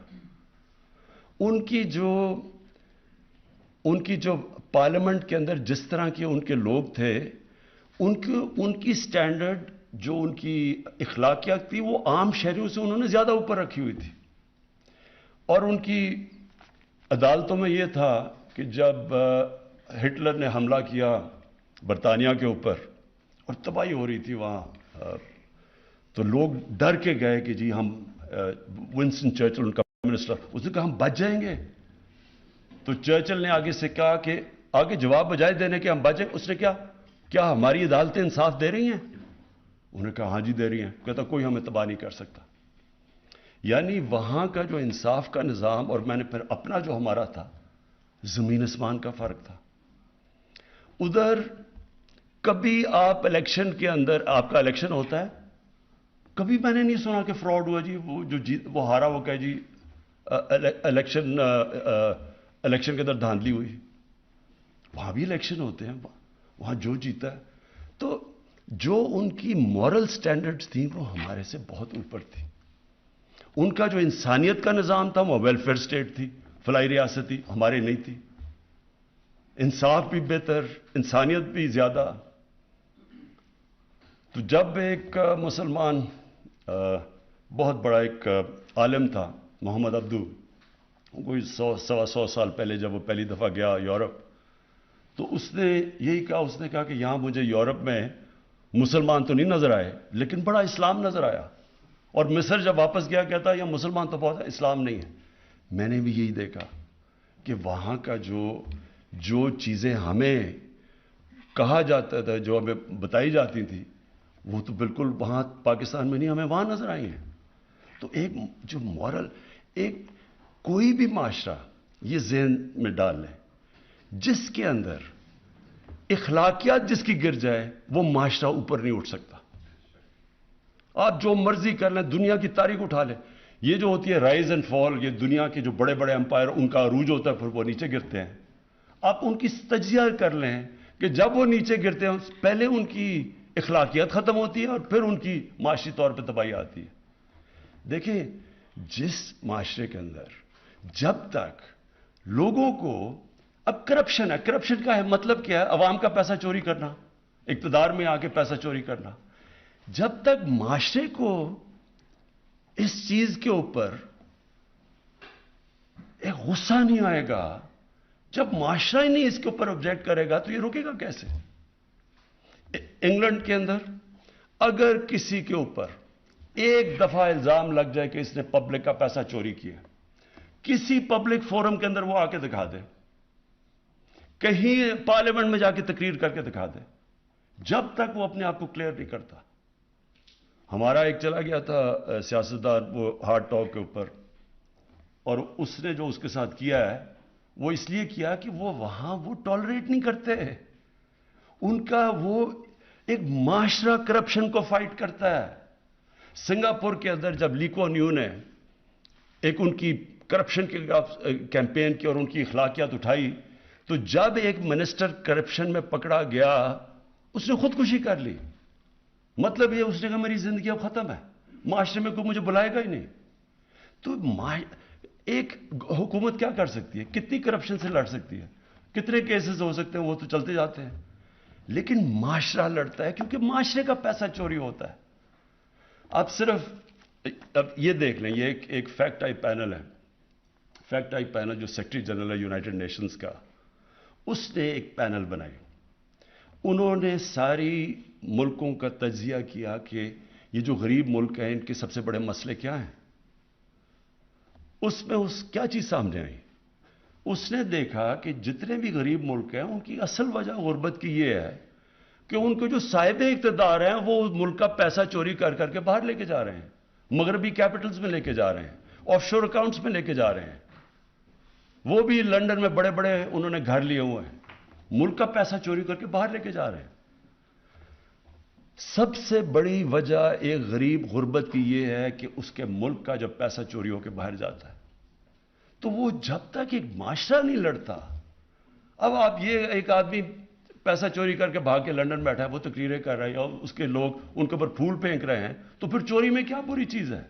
[SPEAKER 3] ان کی جو پارلیمنٹ کے اندر جس طرح کے ان کے لوگ تھے, ان کی سٹینڈرڈ جو ان کی اخلاقیات تھی وہ عام شہریوں سے انہوں نے زیادہ اوپر رکھی ہوئی تھی. اور ان کی عدالتوں میں یہ تھا کہ جب ہٹلر نے حملہ کیا برطانیہ کے اوپر اور تباہی ہو رہی تھی وہاں، تو لوگ ڈر کے گئے کہ جی ہم ونسٹن چرچل ان کا منسٹر، اس نے کہا ہم بچ جائیں گے. تو چرچل نے آگے سے کہا کہ آگے جواب بجائے دینے کے ہم بچیں، اس نے کیا ہماری عدالتیں انصاف دے رہی ہیں؟ انہوں نے کہا ہاں جی دے رہی ہیں. کہتا کوئی ہمیں تباہ نہیں کر سکتا. یعنی وہاں کا جو انصاف کا نظام، اور میں نے پھر اپنا جو ہمارا تھا، زمین آسمان کا فرق تھا. ادھر کبھی آپ الیکشن کے اندر، آپ کا الیکشن ہوتا ہے، کبھی میں نے نہیں سنا کہ فراڈ ہوا جی، وہ جو وہ ہارا وہ کہے جی الیکشن کے اندر دھاندلی ہوئی. وہاں بھی الیکشن ہوتے ہیں، وہاں جو جیتا ہے. تو جو ان کی مورل سٹینڈرڈز تھیں وہ ہمارے سے بہت اوپر تھی. ان کا جو انسانیت کا نظام تھا وہ ویلفیئر سٹیٹ تھی، فلاحی ریاست تھی، ہمارے نہیں تھی. انصاف بھی بہتر، انسانیت بھی زیادہ. تو جب ایک مسلمان بہت بڑا ایک عالم تھا محمد عبدو، کوئی 100 سال پہلے جب وہ پہلی دفعہ گیا یورپ، تو اس نے یہی کہا، اس نے کہا کہ یہاں مجھے یورپ میں مسلمان تو نہیں نظر آئے لیکن بڑا اسلام نظر آیا. اور مصر جب واپس گیا کہتا یہاں مسلمان تو بہت ہے، اسلام نہیں ہے. میں نے بھی یہی دیکھا کہ وہاں کا جو چیزیں ہمیں کہا جاتا تھا، جو ہمیں بتائی جاتی تھیں، وہ تو بالکل وہاں پاکستان میں نہیں، ہمیں وہاں نظر آئی ہیں. تو ایک جو مورل، ایک کوئی بھی معاشرہ یہ ذہن میں ڈال لیں، جس کے اندر اخلاقیات جس کی گر جائے وہ معاشرہ اوپر نہیں اٹھ سکتا. آپ جو مرضی کر لیں، دنیا کی تاریخ اٹھا لیں، یہ جو ہوتی ہے رائز اینڈ فال، یہ دنیا کے جو بڑے بڑے امپائر ان کا عروج ہوتا ہے پھر وہ نیچے گرتے ہیں. آپ ان کی تجزیہ کر لیں کہ جب وہ نیچے گرتے ہیں پہلے ان کی اخلاقیات ختم ہوتی ہے اور پھر ان کی معاشی طور پہ تباہی آتی ہے. دیکھیں جس معاشرے کے اندر جب تک لوگوں کو، اب کرپشن ہے، کرپشن کا مطلب کیا ہے؟ عوام کا پیسہ چوری کرنا، اقتدار میں آ کے پیسہ چوری کرنا. جب تک معاشرے کو اس چیز کے اوپر ایک غصہ نہیں آئے گا، جب معاشرہ ہی نہیں اس کے اوپر آبجیکٹ کرے گا تو یہ رکے گا کیسے؟ انگلینڈ کے اندر اگر کسی کے اوپر ایک دفعہ الزام لگ جائے کہ اس نے پبلک کا پیسہ چوری کیا، کسی پبلک فورم کے اندر وہ آ کے دکھا دے، کہیں پارلیمنٹ میں جا کے تقریر کر کے دکھا دے، جب تک وہ اپنے آپ کو کلیئر نہیں کرتا. ہمارا ایک چلا گیا تھا سیاستدان وہ ہارٹ ٹاک کے اوپر، اور اس نے جو اس کے ساتھ کیا ہے وہ اس لیے کیا کہ وہ وہاں وہ ٹالریٹ نہیں کرتے. ان کا وہ ایک معاشرہ کرپشن کو فائٹ کرتا ہے. سنگاپور کے اندر جب لی کوان یو نے ایک ان کی کرپشن کے کیمپین کی اور ان کی اخلاقیات اٹھائی، تو جب ایک منسٹر کرپشن میں پکڑا گیا اس نے خودکشی کر لی. مطلب یہ اس نے کہا میری زندگی اب ختم ہے، معاشرے میں کوئی مجھے بلائے گا ہی نہیں. تو ایک حکومت کیا کر سکتی ہے؟ کتنی کرپشن سے لڑ سکتی ہے؟ کتنے کیسز ہو سکتے ہیں؟ وہ تو چلتے جاتے ہیں. لیکن معاشرہ لڑتا ہے کیونکہ معاشرے کا پیسہ چوری ہوتا ہے. آپ صرف اب یہ دیکھ لیں، یہ ایک فیکٹ آئی پینل ہے، فیکٹ آئی پینل جو سیکرٹری جنرل ہے یونائٹڈ نیشنز کا، اس نے ایک پینل بنائی. انہوں نے ساری ملکوں کا تجزیہ کیا کہ یہ جو غریب ملک ہیں ان کے سب سے بڑے مسئلے کیا ہیں. اس میں کیا چیز سامنے آئی؟ اس نے دیکھا کہ جتنے بھی غریب ملک ہیں ان کی اصل وجہ غربت کی یہ ہے کہ ان کو جو صاحب اقتدار ہیں وہ ملک کا پیسہ چوری کر کر کے باہر لے کے جا رہے ہیں، مغربی کیپٹلز میں لے کے جا رہے ہیں، آف شور اکاؤنٹس میں لے کے جا رہے ہیں. وہ بھی لنڈن میں بڑے بڑے انہوں نے گھر لیے ہوئے ہیں، ملک کا پیسہ چوری کر کے باہر لے کے جا رہے ہیں. سب سے بڑی وجہ ایک غریب غربت کی یہ ہے کہ اس کے ملک کا جب پیسہ چوری ہو کے باہر جاتا ہے تو وہ جب تک ایک معاشرہ نہیں لڑتا. اب آپ یہ ایک آدمی پیسہ چوری کر کے بھاگ کے لنڈن بیٹھا ہے، وہ تقریریں کر رہے ہیں اور اس کے لوگ ان کے اوپر پھول پھینک رہے ہیں، تو پھر چوری میں کیا بری چیز ہے؟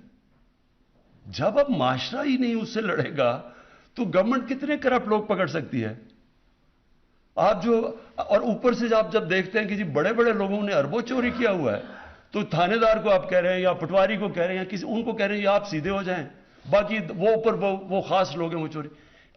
[SPEAKER 3] جب اب معاشرہ ہی نہیں اس سے لڑے گا تو گورنمنٹ کتنے کرپٹ لوگ پکڑ سکتی ہے؟ آپ اور اوپر سے آپ جب دیکھتے ہیں کہ جی بڑے بڑے لوگوں نے اربوں چوری کیا ہوا ہے، تو تھانے دار کو آپ کہہ رہے ہیں یا پٹواری کو کہہ رہے ہیں یا ان کو کہہ رہے ہیں یا آپ سیدھے ہو جائیں، باقی وہ اوپر وہ خاص لوگ ہیں وہ چوری.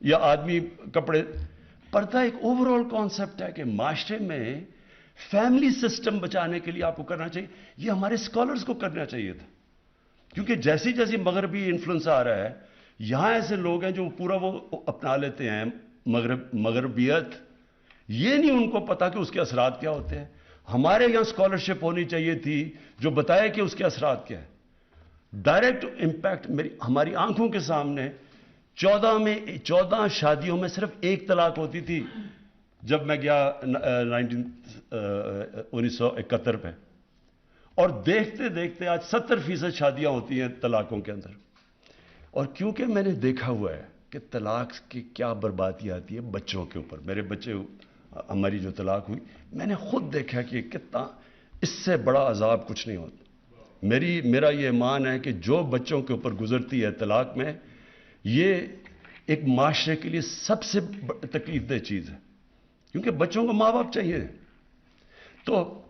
[SPEAKER 3] یا آدمی کپڑے. پردہ ایک اوور آل کانسیپٹ ہے کہ معاشرے میں فیملی سسٹم بچانے کے لیے آپ کو کرنا چاہیے. یہ ہمارے اسکالرز کو کرنا چاہیے تھا, کیونکہ جیسی جیسی مغربی انفلوئنس آ رہا ہے, یہاں ایسے لوگ ہیں جو پورا وہ اپنا لیتے ہیں مغربیت. یہ نہیں ان کو پتا کہ اس کے اثرات کیا ہوتے ہیں. ہمارے یہاں اسکالرشپ ہونی چاہیے تھی جو بتائے کہ اس کے اثرات کیا ہے. ڈائریکٹ امپیکٹ ہماری آنکھوں کے سامنے 14 شادیوں میں صرف ایک طلاق ہوتی تھی جب میں گیا 1971 میں, اور دیکھتے دیکھتے آج 70% شادیاں ہوتی ہیں طلاقوں کے اندر. اور کیونکہ میں نے دیکھا ہوا ہے کہ طلاق کی کیا بربادی آتی ہے بچوں کے اوپر. میرے بچے, ہماری جو طلاق ہوئی, میں نے خود دیکھا کہ کتنا اس سے بڑا عذاب کچھ نہیں ہوتا. میرا یہ ایمان ہے کہ جو بچوں کے اوپر گزرتی ہے طلاق میں, یہ ایک معاشرے کے لیے سب سے تکلیف دہ چیز ہے, کیونکہ بچوں کو ماں باپ چاہیے. تو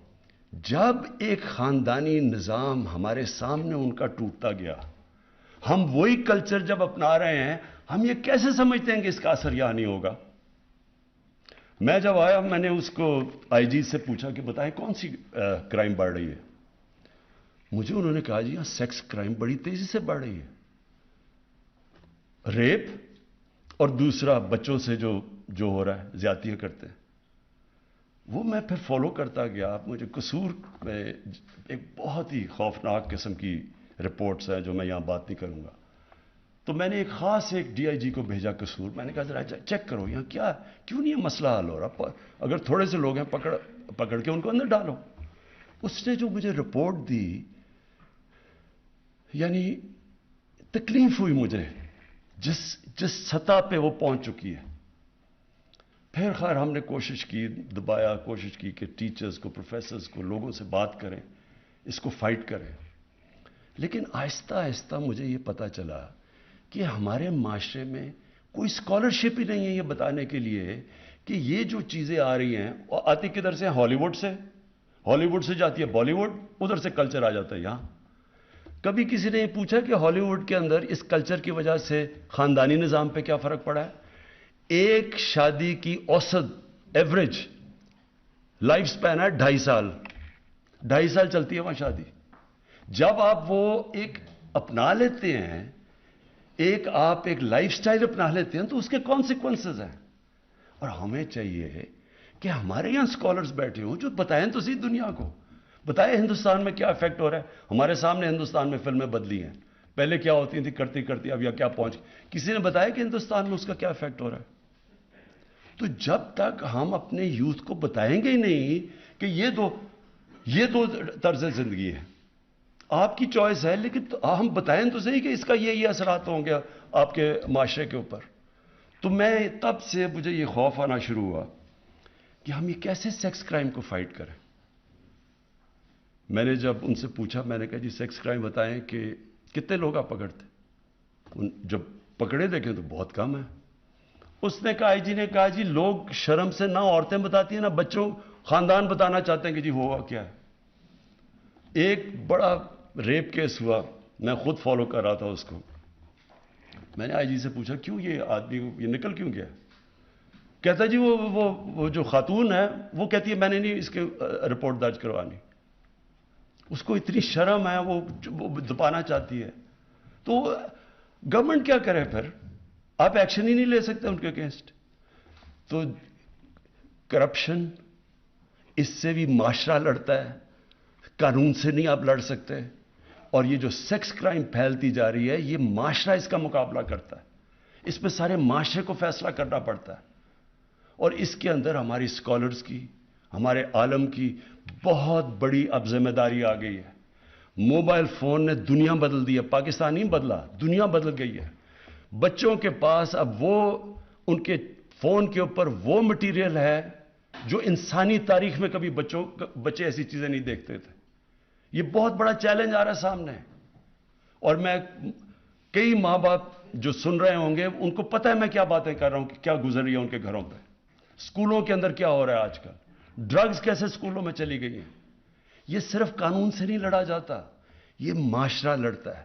[SPEAKER 3] جب ایک خاندانی نظام ہمارے سامنے ان کا ٹوٹتا گیا, ہم وہی کلچر جب اپنا رہے ہیں, ہم یہ کیسے سمجھتے ہیں کہ اس کا اثر یہاں نہیں ہوگا. میں جب آیا, میں نے اس کو آئی جی سے پوچھا کہ بتائیں کون سی کرائم بڑھ رہی ہے. مجھے انہوں نے کہا جی یہاں سیکس کرائم بڑی تیزی سے بڑھ رہی ہے, ریپ, اور دوسرا بچوں سے جو ہو رہا ہے, زیادتیاں کرتے ہیں. وہ میں پھر فالو کرتا گیا. مجھے قصور میں ایک بہت ہی خوفناک قسم کی رپورٹس ہیں جو میں یہاں بات نہیں کروں گا. تو میں نے ایک ڈی آئی جی کو بھیجا قصور. میں نے کہا ذرا چیک کرو یہاں کیوں نہیں یہ مسئلہ حل ہو رہا. اگر تھوڑے سے لوگ ہیں پکڑ کے ان کو اندر ڈالو. اس نے جو مجھے رپورٹ دی, یعنی تکلیف ہوئی مجھے جس سطح پہ وہ پہنچ چکی ہے. پھر خیر ہم نے کوشش کی کہ ٹیچرز کو, پروفیسرز کو, لوگوں سے بات کریں, اس کو فائٹ کریں. لیکن آہستہ آہستہ مجھے یہ پتا چلا کہ ہمارے معاشرے میں کوئی اسکالرشپ ہی نہیں ہے یہ بتانے کے لیے کہ یہ جو چیزیں آ رہی ہیں, آتی کدھر سے, ہالی ووڈ سے جاتی ہے بالی ووڈ, ادھر سے کلچر آ جاتا ہے یہاں. کبھی کسی نے یہ پوچھا کہ ہالی ووڈ کے اندر اس کلچر کی وجہ سے خاندانی نظام پہ کیا فرق پڑا ہے. ایک شادی کی اوسط ایوریج لائف سپین ہے 2.5 سال. 2.5 سال چلتی ہے وہاں شادی. جب آپ وہ ایک اپنا لیتے ہیں, آپ ایک لائف سٹائل اپنا لیتے ہیں, تو اس کے کانسیکوینسز ہیں. اور ہمیں چاہیے کہ ہمارے یہاں اسکالرز بیٹھے ہوں جو بتائیں تو صحیح دنیا کو, بتائیں ہندوستان میں کیا افیکٹ ہو رہا ہے. ہمارے سامنے ہندوستان میں فلمیں بدلی ہیں, پہلے کیا ہوتی تھی کرتی اب یا کیا پہنچ, کسی نے بتایا کہ ہندوستان میں اس کا کیا افیکٹ ہو رہا ہے. تو جب تک ہم اپنے یوتھ کو بتائیں گے ہی نہیں کہ یہ دو طرز زندگی ہے, آپ کی چوائس ہے, لیکن ہم بتائیں تو صحیح کہ اس کا یہ اثرات ہوں گے آپ کے معاشرے کے اوپر. تو میں تب سے مجھے یہ خوف آنا شروع ہوا کہ ہم یہ کیسے سیکس کرائم کو فائٹ کریں. میں نے جب ان سے پوچھا, میں نے کہا جی سیکس کرائم بتائیں کہ کتنے لوگ آپ پکڑتے. جب پکڑے دیکھیں تو بہت کم ہے. اس نے کہا, آئی جی نے کہا, جی لوگ شرم سے نہ عورتیں بتاتی ہیں نہ بچوں, خاندان بتانا چاہتے ہیں کہ جی ہوا کیا ہے. ایک بڑا ریپ کیس ہوا, میں خود فالو کر رہا تھا اس کو. میں نے آئی جی سے پوچھا کیوں یہ آدمی یہ نکل کیوں گیا. کہتا جی وہ جو خاتون ہے وہ کہتی ہے میں نے نہیں اس کے رپورٹ درج کروانی. اس کو اتنی شرم ہے, وہ دبانا چاہتی ہے. تو گورنمنٹ کیا کرے پھر, آپ ایکشن ہی نہیں لے سکتے ان کے اگینسٹ. تو کرپشن, اس سے بھی معاشرہ لڑتا ہے, قانون سے نہیں آپ لڑ سکتے. اور یہ جو سیکس کرائم پھیلتی جا رہی ہے, یہ معاشرہ اس کا مقابلہ کرتا ہے. اس پہ سارے معاشرے کو فیصلہ کرنا پڑتا ہے. اور اس کے اندر ہماری اسکالرز کی, ہمارے عالم کی بہت بڑی اب ذمہ داری آ گئی ہے. موبائل فون نے دنیا بدل دی ہے, پاکستان نہیں بدلا, دنیا بدل گئی ہے. بچوں کے پاس اب ان کے فون کے اوپر وہ مٹیریل ہے جو انسانی تاریخ میں کبھی بچے ایسی چیزیں نہیں دیکھتے تھے. یہ بہت بڑا چیلنج آ رہا ہے سامنے. اور میں کئی ماں باپ جو سن رہے ہوں گے ان کو پتہ ہے میں کیا باتیں کر رہا ہوں کہ کیا گزر رہی ہے ان کے گھروں پہ. اسکولوں کے اندر کیا ہو رہا ہے آج کل, ڈرگز کیسے اسکولوں میں چلی گئی ہیں. یہ صرف قانون سے نہیں لڑا جاتا, یہ معاشرہ لڑتا ہے.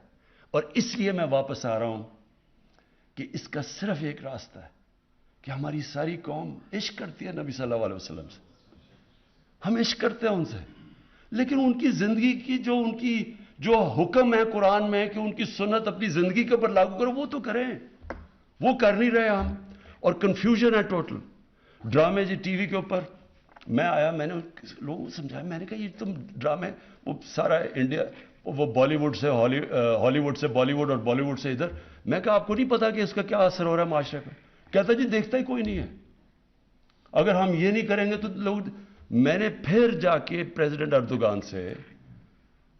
[SPEAKER 3] اور اس لیے میں واپس آ رہا ہوں کہ اس کا صرف ایک راستہ ہے کہ ہماری ساری قوم عشق کرتی ہے نبی صلی اللہ علیہ وسلم سے. ہم عشق کرتے ہیں ان سے, لیکن ان کی زندگی کی جو حکم ہے قرآن میں کہ ان کی سنت اپنی زندگی کے اوپر لاگو کرو, وہ تو کریں. وہ کر نہیں رہے ہم, اور کنفیوژن ہے ٹوٹل. ڈرامے جی ٹی وی کے اوپر میں آیا, میں نے لوگوں کو سمجھایا, میں نے کہا یہ تم ڈرامے, وہ سارا انڈیا, وہ بالی ووڈ سے ہالی ووڈ سے بالی ووڈ اور بالی ووڈ سے ادھر. میں کہا آپ کو نہیں پتا کہ اس کا کیا اثر ہو رہا ہے معاشرے پر؟ کہتا جی دیکھتا ہی کوئی نہیں ہے. اگر ہم یہ نہیں کریں گے تو لوگ. میں نے پھر جا کے پریزیڈنٹ اردوغان سے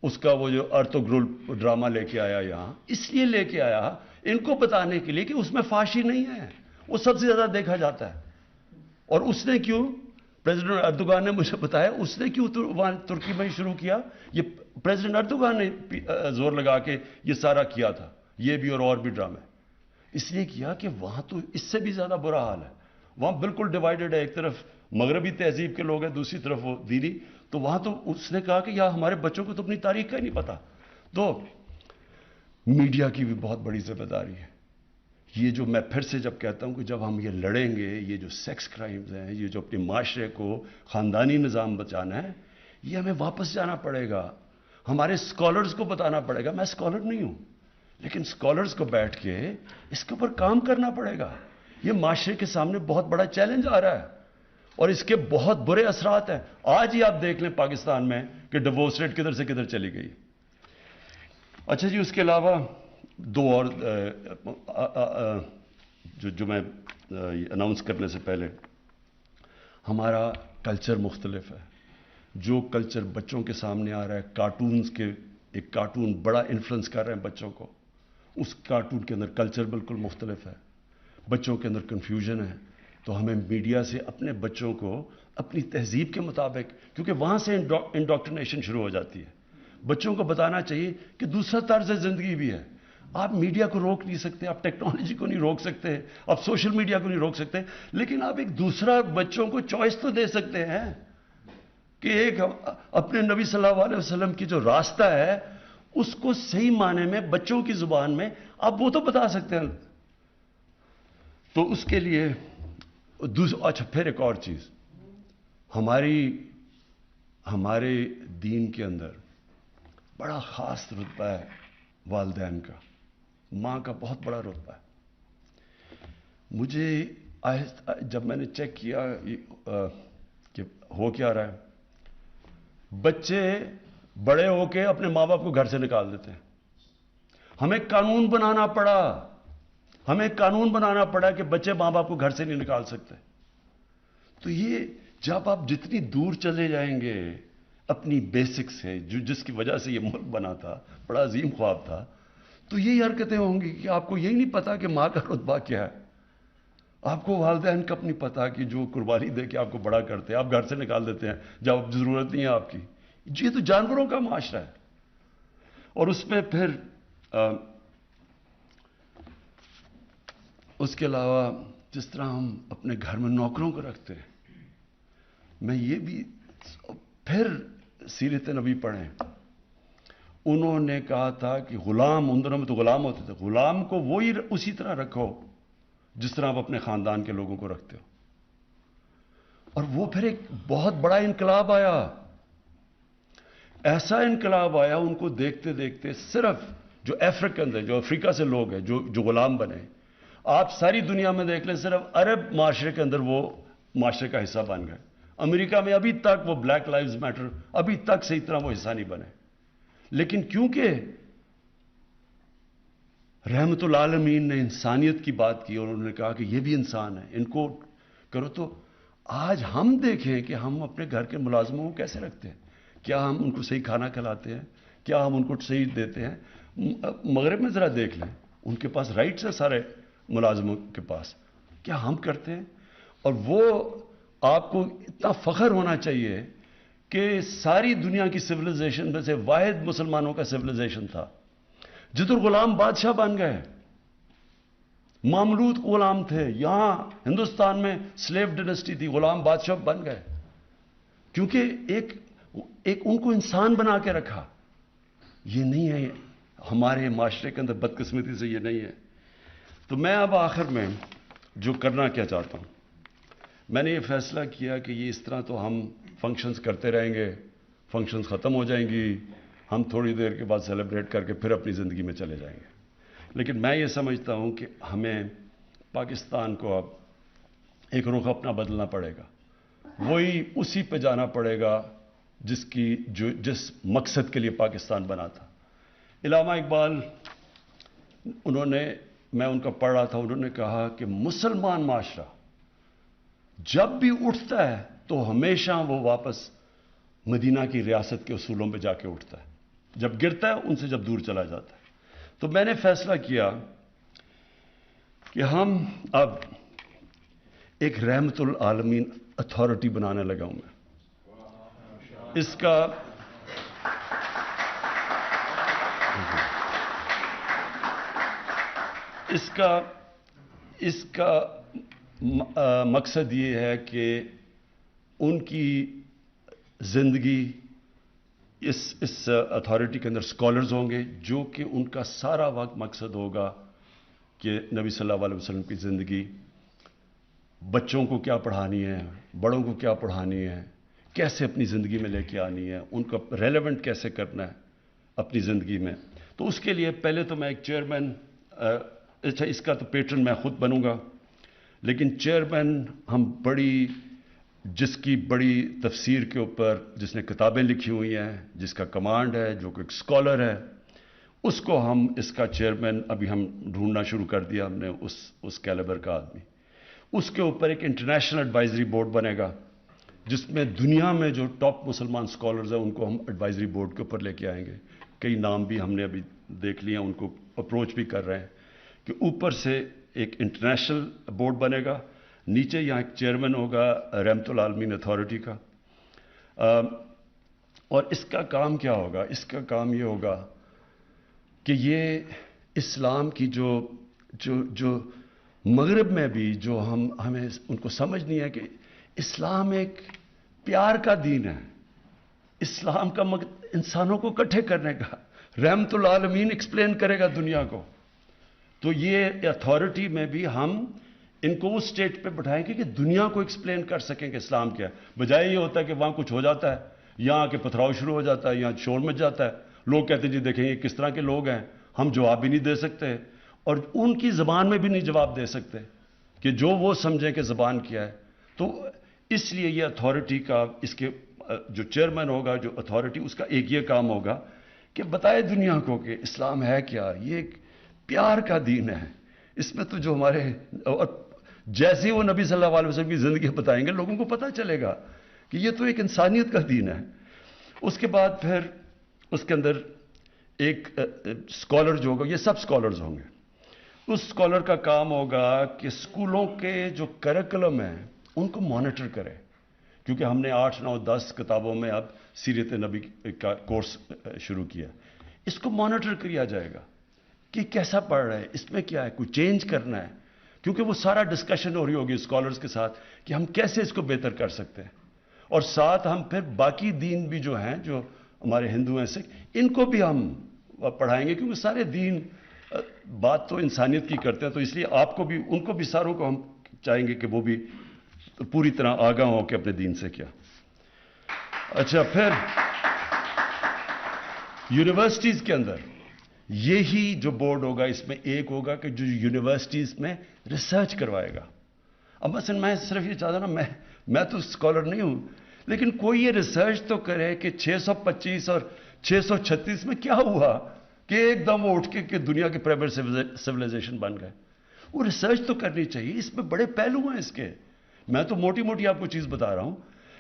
[SPEAKER 3] اس کا وہ جو ارطغرل ڈرامہ لے کے آیا یہاں, اس لیے لے کے آیا ان کو بتانے کے لیے کہ اس میں فحاشی نہیں ہے, وہ سب سے زیادہ دیکھا جاتا ہے. اور اس نے کیوں, پریزیڈنٹ اردوغان نے مجھے بتایا, اس نے کیوں وہاں ترکی میں شروع کیا, یہ پریزیڈنٹ اردوغان نے زور لگا کے یہ سارا کیا تھا, یہ بھی اور بھی ڈرامے. اس لیے کیا کہ وہاں تو اس سے بھی زیادہ برا حال ہے. وہاں بالکل ڈیوائیڈڈ ہے, ایک طرف مغربی تہذیب کے لوگ ہیں, دوسری طرف وہ دینی. تو وہاں تو اس نے کہا کہ یار ہمارے بچوں کو تو اپنی تاریخ کا ہی نہیں پتا. تو میڈیا کی بھی بہت بڑی ذمہ داری ہے. یہ جو میں پھر سے جب کہتا ہوں کہ جب ہم یہ لڑیں گے, یہ جو سیکس کرائمز ہیں, یہ جو اپنے معاشرے کو خاندانی نظام بچانا ہے, یہ ہمیں واپس جانا پڑے گا. ہمارے اسکالرز کو بتانا پڑے گا. میں اسکالر نہیں ہوں, لیکن اسکالرز کو بیٹھ کے اس کے اوپر کام کرنا پڑے گا. یہ معاشرے کے سامنے بہت بڑا چیلنج آ رہا ہے اور اس کے بہت برے اثرات ہیں. آج ہی آپ دیکھ لیں پاکستان میں کہ ڈیورس ریٹ کدھر سے کدھر چلی گئی. اچھا جی, اس کے علاوہ دو اور جو میں اناؤنس کرنے سے پہلے, ہمارا کلچر مختلف ہے. جو کلچر بچوں کے سامنے آ رہا ہے, کارٹونز کے, ایک کارٹون بڑا انفلوئنس کر رہے ہیں بچوں کو, اس کارٹون کے اندر کلچر بالکل مختلف ہے. بچوں کے اندر کنفیوژن ہے. تو ہمیں میڈیا سے اپنے بچوں کو اپنی تہذیب کے مطابق, کیونکہ وہاں سے انڈوکٹرینیشن شروع ہو جاتی ہے, بچوں کو بتانا چاہیے کہ دوسرا طرز زندگی بھی ہے. آپ میڈیا کو روک نہیں سکتے, آپ ٹیکنالوجی کو نہیں روک سکتے, آپ سوشل میڈیا کو نہیں روک سکتے, لیکن آپ ایک دوسرا بچوں کو چوائس تو دے سکتے ہیں کہ ایک اپنے نبی صلی اللہ علیہ وسلم کی جو راستہ ہے اس کو صحیح معنی میں بچوں کی زبان میں آپ وہ تو بتا سکتے ہیں. تو اس کے لیے اچھا, پھر ایک اور چیز, ہمارے دین کے اندر بڑا خاص رتبہ ہے والدین کا, ماں کا بہت بڑا رتبہ ہے. مجھے جب میں نے چیک کیا کہ ہو کیا رہا ہے, بچے بڑے ہو کے اپنے ماں باپ کو گھر سے نکال دیتے ہیں. ہمیں قانون بنانا پڑا کہ بچے ماں باپ کو گھر سے نہیں نکال سکتے. تو یہ جب آپ جتنی دور چلے جائیں گے اپنی بیسک سے, جس کی وجہ سے یہ ملک بنا تھا, بڑا عظیم خواب تھا, تو یہی حرکتیں ہوں گی کہ آپ کو یہی نہیں پتا کہ ماں کا رتبہ کیا ہے, آپ کو والدین کا نہیں پتا کہ جو قربانی دے کے آپ کو بڑا کرتے ہیں, آپ گھر سے نکال دیتے ہیں جب ضرورت نہیں ہے آپ کی. یہ تو جانوروں کا معاشرہ ہے. اور اس میں پھر اس کے علاوہ جس طرح ہم اپنے گھر میں نوکروں کو رکھتے ہیں, میں یہ بھی پھر سیرت نبی پڑھیں, انہوں نے کہا تھا کہ غلام, ان دنوں میں تو غلام ہوتے تھے, غلام کو وہی اسی طرح رکھو جس طرح آپ اپنے خاندان کے لوگوں کو رکھتے ہو. اور وہ پھر ایک بہت بڑا انقلاب آیا, ایسا انقلاب آیا ان کو دیکھتے دیکھتے. صرف جو افریقن ہے, جو افریقہ سے لوگ ہیں جو غلام بنے, آپ ساری دنیا میں دیکھ لیں, صرف عرب معاشرے کے اندر وہ معاشرے کا حصہ بن گئے. امریکہ میں ابھی تک وہ بلیک لائیوز میٹر, ابھی تک صحیح طرح وہ حصہ نہیں بنے. لیکن کیونکہ رحمت العالمین نے انسانیت کی بات کی اور انہوں نے کہا کہ یہ بھی انسان ہے, ان کو کرو, تو آج ہم دیکھیں کہ ہم اپنے گھر کے ملازموں کو کیسے رکھتے ہیں. کیا ہم ان کو صحیح کھانا کھلاتے ہیں؟ کیا ہم ان کو صحیح دیتے ہیں؟ مغرب میں ذرا دیکھ لیں, ان کے پاس رائٹس ہیں سارے ملازموں کے پاس. کیا ہم کرتے ہیں؟ اور وہ آپ کو اتنا فخر ہونا چاہیے کہ ساری دنیا کی سویلائزیشن میں سے واحد مسلمانوں کا سویلائزیشن تھا جدھر غلام بادشاہ بن گئے. ماملوک غلام تھے, یہاں ہندوستان میں سلیو ڈائنسٹی تھی, غلام بادشاہ بن گئے کیونکہ ایک ان کو انسان بنا کے رکھا. یہ نہیں ہے ہمارے معاشرے کے اندر, بدقسمتی سے یہ نہیں ہے. تو میں اب آخر میں جو کرنا کیا چاہتا ہوں، میں نے یہ فیصلہ کیا کہ یہ اس طرح تو ہم فنکشنز کرتے رہیں گے، فنکشنز ختم ہو جائیں گی، ہم تھوڑی دیر کے بعد سیلیبریٹ کر کے پھر اپنی زندگی میں چلے جائیں گے. لیکن میں یہ سمجھتا ہوں کہ ہمیں پاکستان کو اب ایک رخ اپنا بدلنا پڑے گا، وہی اسی پہ جانا پڑے گا جس مقصد کے لیے پاکستان بنا تھا. علامہ اقبال میں ان کا پڑھ رہا تھا، انہوں نے کہا کہ مسلمان معاشرہ جب بھی اٹھتا ہے تو ہمیشہ وہ واپس مدینہ کی ریاست کے اصولوں پہ جا کے اٹھتا ہے، جب گرتا ہے ان سے جب دور چلا جاتا ہے. تو میں نے فیصلہ کیا کہ ہم اب ایک رحمت العالمین اتھارٹی بنانے لگا ہوں. میں اس کا مقصد یہ ہے کہ ان کی زندگی اس اتھارٹی کے اندر اسکالرز ہوں گے جو کہ ان کا سارا وقت مقصد ہوگا کہ نبی صلی اللہ علیہ وسلم کی زندگی، بچوں کو کیا پڑھانی ہے، بڑوں کو کیا پڑھانی ہے، کیسے اپنی زندگی میں لے کے آنی ہے، ان کا ریلیونٹ کیسے کرنا ہے اپنی زندگی میں. تو اس کے لیے پہلے تو میں ایک چیئرمین، اچھا اس کا تو پیٹرن میں خود بنوں گا، لیکن چیئرمین ہم جس کی بڑی تفسیر کے اوپر جس نے کتابیں لکھی ہوئی ہیں، جس کا کمانڈ ہے، جو کہ ایک اسکالر ہے، اس کو ہم اس کا چیئرمین ابھی ہم ڈھونڈنا شروع کر دیا ہم نے، اس کیلیبر کا آدمی. اس کے اوپر ایک انٹرنیشنل ایڈوائزری بورڈ بنے گا جس میں دنیا میں جو ٹاپ مسلمان اسکالرز ہیں ان کو ہم ایڈوائزری بورڈ کے اوپر لے کے آئیں گے. کئی نام بھی ہم نے ابھی دیکھ لیے ہیں، ان کو اپروچ بھی کر رہے ہیں کہ اوپر سے ایک انٹرنیشنل بورڈ بنے گا، نیچے یہاں ایک چیئرمین ہوگا رحمت العالمین اتھارٹی کا. اور اس کا کام کیا ہوگا؟ اس کا کام یہ ہوگا کہ یہ اسلام کی جو مغرب میں بھی جو ہمیں ان کو سمجھ نہیں ہے کہ اسلام ایک پیار کا دین ہے، اسلام کا انسانوں کو اکٹھے کرنے کا، رحمت العالمین ایکسپلین کرے گا دنیا کو. تو یہ اتھارٹی میں بھی ہم ان کو اس اسٹیج پہ بٹھائیں گے کہ دنیا کو ایکسپلین کر سکیں کہ اسلام کیا ہے. بجائے یہ ہوتا ہے کہ وہاں کچھ ہو جاتا ہے، یہاں کے پتھراؤ شروع ہو جاتا ہے، یہاں شور مچ جاتا ہے، لوگ کہتے ہیں جی دیکھیں یہ کس طرح کے لوگ ہیں، ہم جواب بھی نہیں دے سکتے اور ان کی زبان میں بھی نہیں جواب دے سکتے کہ جو وہ سمجھیں کہ زبان کیا ہے. تو اس لیے یہ اتھارٹی کا، اس کے جو چیئرمین ہوگا، جو اتھارٹی، اس کا ایک یہ کام ہوگا کہ بتائے دنیا کو کہ اسلام ہے کیا. یہ ایک پیار کا دین ہے، اس میں تو جو ہمارے، اور جیسے وہ نبی صلی اللہ علیہ وسلم کی زندگی بتائیں گے لوگوں کو پتہ چلے گا کہ یہ تو ایک انسانیت کا دین ہے. اس کے بعد پھر اس کے اندر ایک اسکالر جو ہوگا، یہ سب اسکالرز ہوں گے. اس اسکالر کا کام ہوگا کہ اسکولوں کے جو کریکولم ہیں ان کو مانیٹر کرے، کیونکہ ہم نے 8، 9، 10 کتابوں میں اب سیرت نبی کا کورس شروع کیا. اس کو مانیٹر کیا جائے گا کہ کیسا پڑھ رہا ہے، اس میں کیا ہے، کوئی چینج کرنا ہے، کیونکہ وہ سارا ڈسکشن ہو رہی ہوگی اسکالرز کے ساتھ کہ ہم کیسے اس کو بہتر کر سکتے ہیں. اور ساتھ ہم پھر باقی دین بھی جو ہیں، جو ہمارے ہندو ہیں، سکھ، ان کو بھی ہم پڑھائیں گے، کیونکہ سارے دین بات تو انسانیت کی کرتے ہیں. تو اس لیے آپ کو بھی، ان کو بھی، ساروں کو ہم چاہیں گے کہ وہ بھی پوری طرح آگاہ ہو کہ اپنے دین سے کیا. اچھا، پھر یونیورسٹیز کے اندر یہی جو بورڈ ہوگا، اس میں ایک ہوگا کہ جو یونیورسٹیز میں ریسرچ کروائے گا. اب مثلا میں صرف یہ چاہتا نا، میں تو اسکالر نہیں ہوں، لیکن کوئی یہ ریسرچ تو کرے کہ 625 اور 636 میں کیا ہوا کہ ایک دم وہ اٹھ کے کہ دنیا کے پرائیویٹ سویلائزیشن بن گئے. وہ ریسرچ تو کرنی چاہیے، اس میں بڑے پہلو ہیں اس کے. میں تو موٹی موٹی آپ کو چیز بتا رہا ہوں،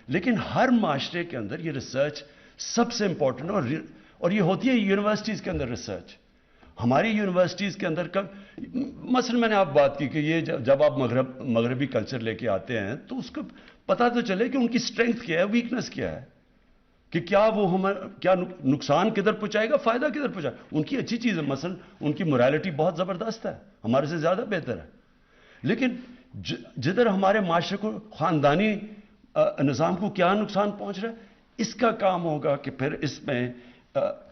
[SPEAKER 3] لیکن ہر معاشرے کے اندر یہ ریسرچ سب سے امپورٹنٹ ہے. اور یہ ہوتی ہے یونیورسٹیز کے اندر ریسرچ. ہماری یونیورسٹیز کے اندر مثلا میں نے آپ بات کی کہ یہ جب آپ مغربی کلچر لے کے آتے ہیں تو اس کو پتہ تو چلے کہ ان کی اسٹرینتھ کیا ہے، ویکنس کیا ہے، کہ کیا وہ کیا نقصان کدھر پہنچائے گا، فائدہ کدھر پہنچائے گا. ان کی اچھی چیز ہے، مثلا ان کی مورالٹی بہت زبردست ہے، ہمارے سے زیادہ بہتر ہے. لیکن جدھر ہمارے معاشرے کو، خاندانی نظام کو کیا نقصان پہنچ رہا ہے، اس کا کام ہوگا کہ پھر اس میں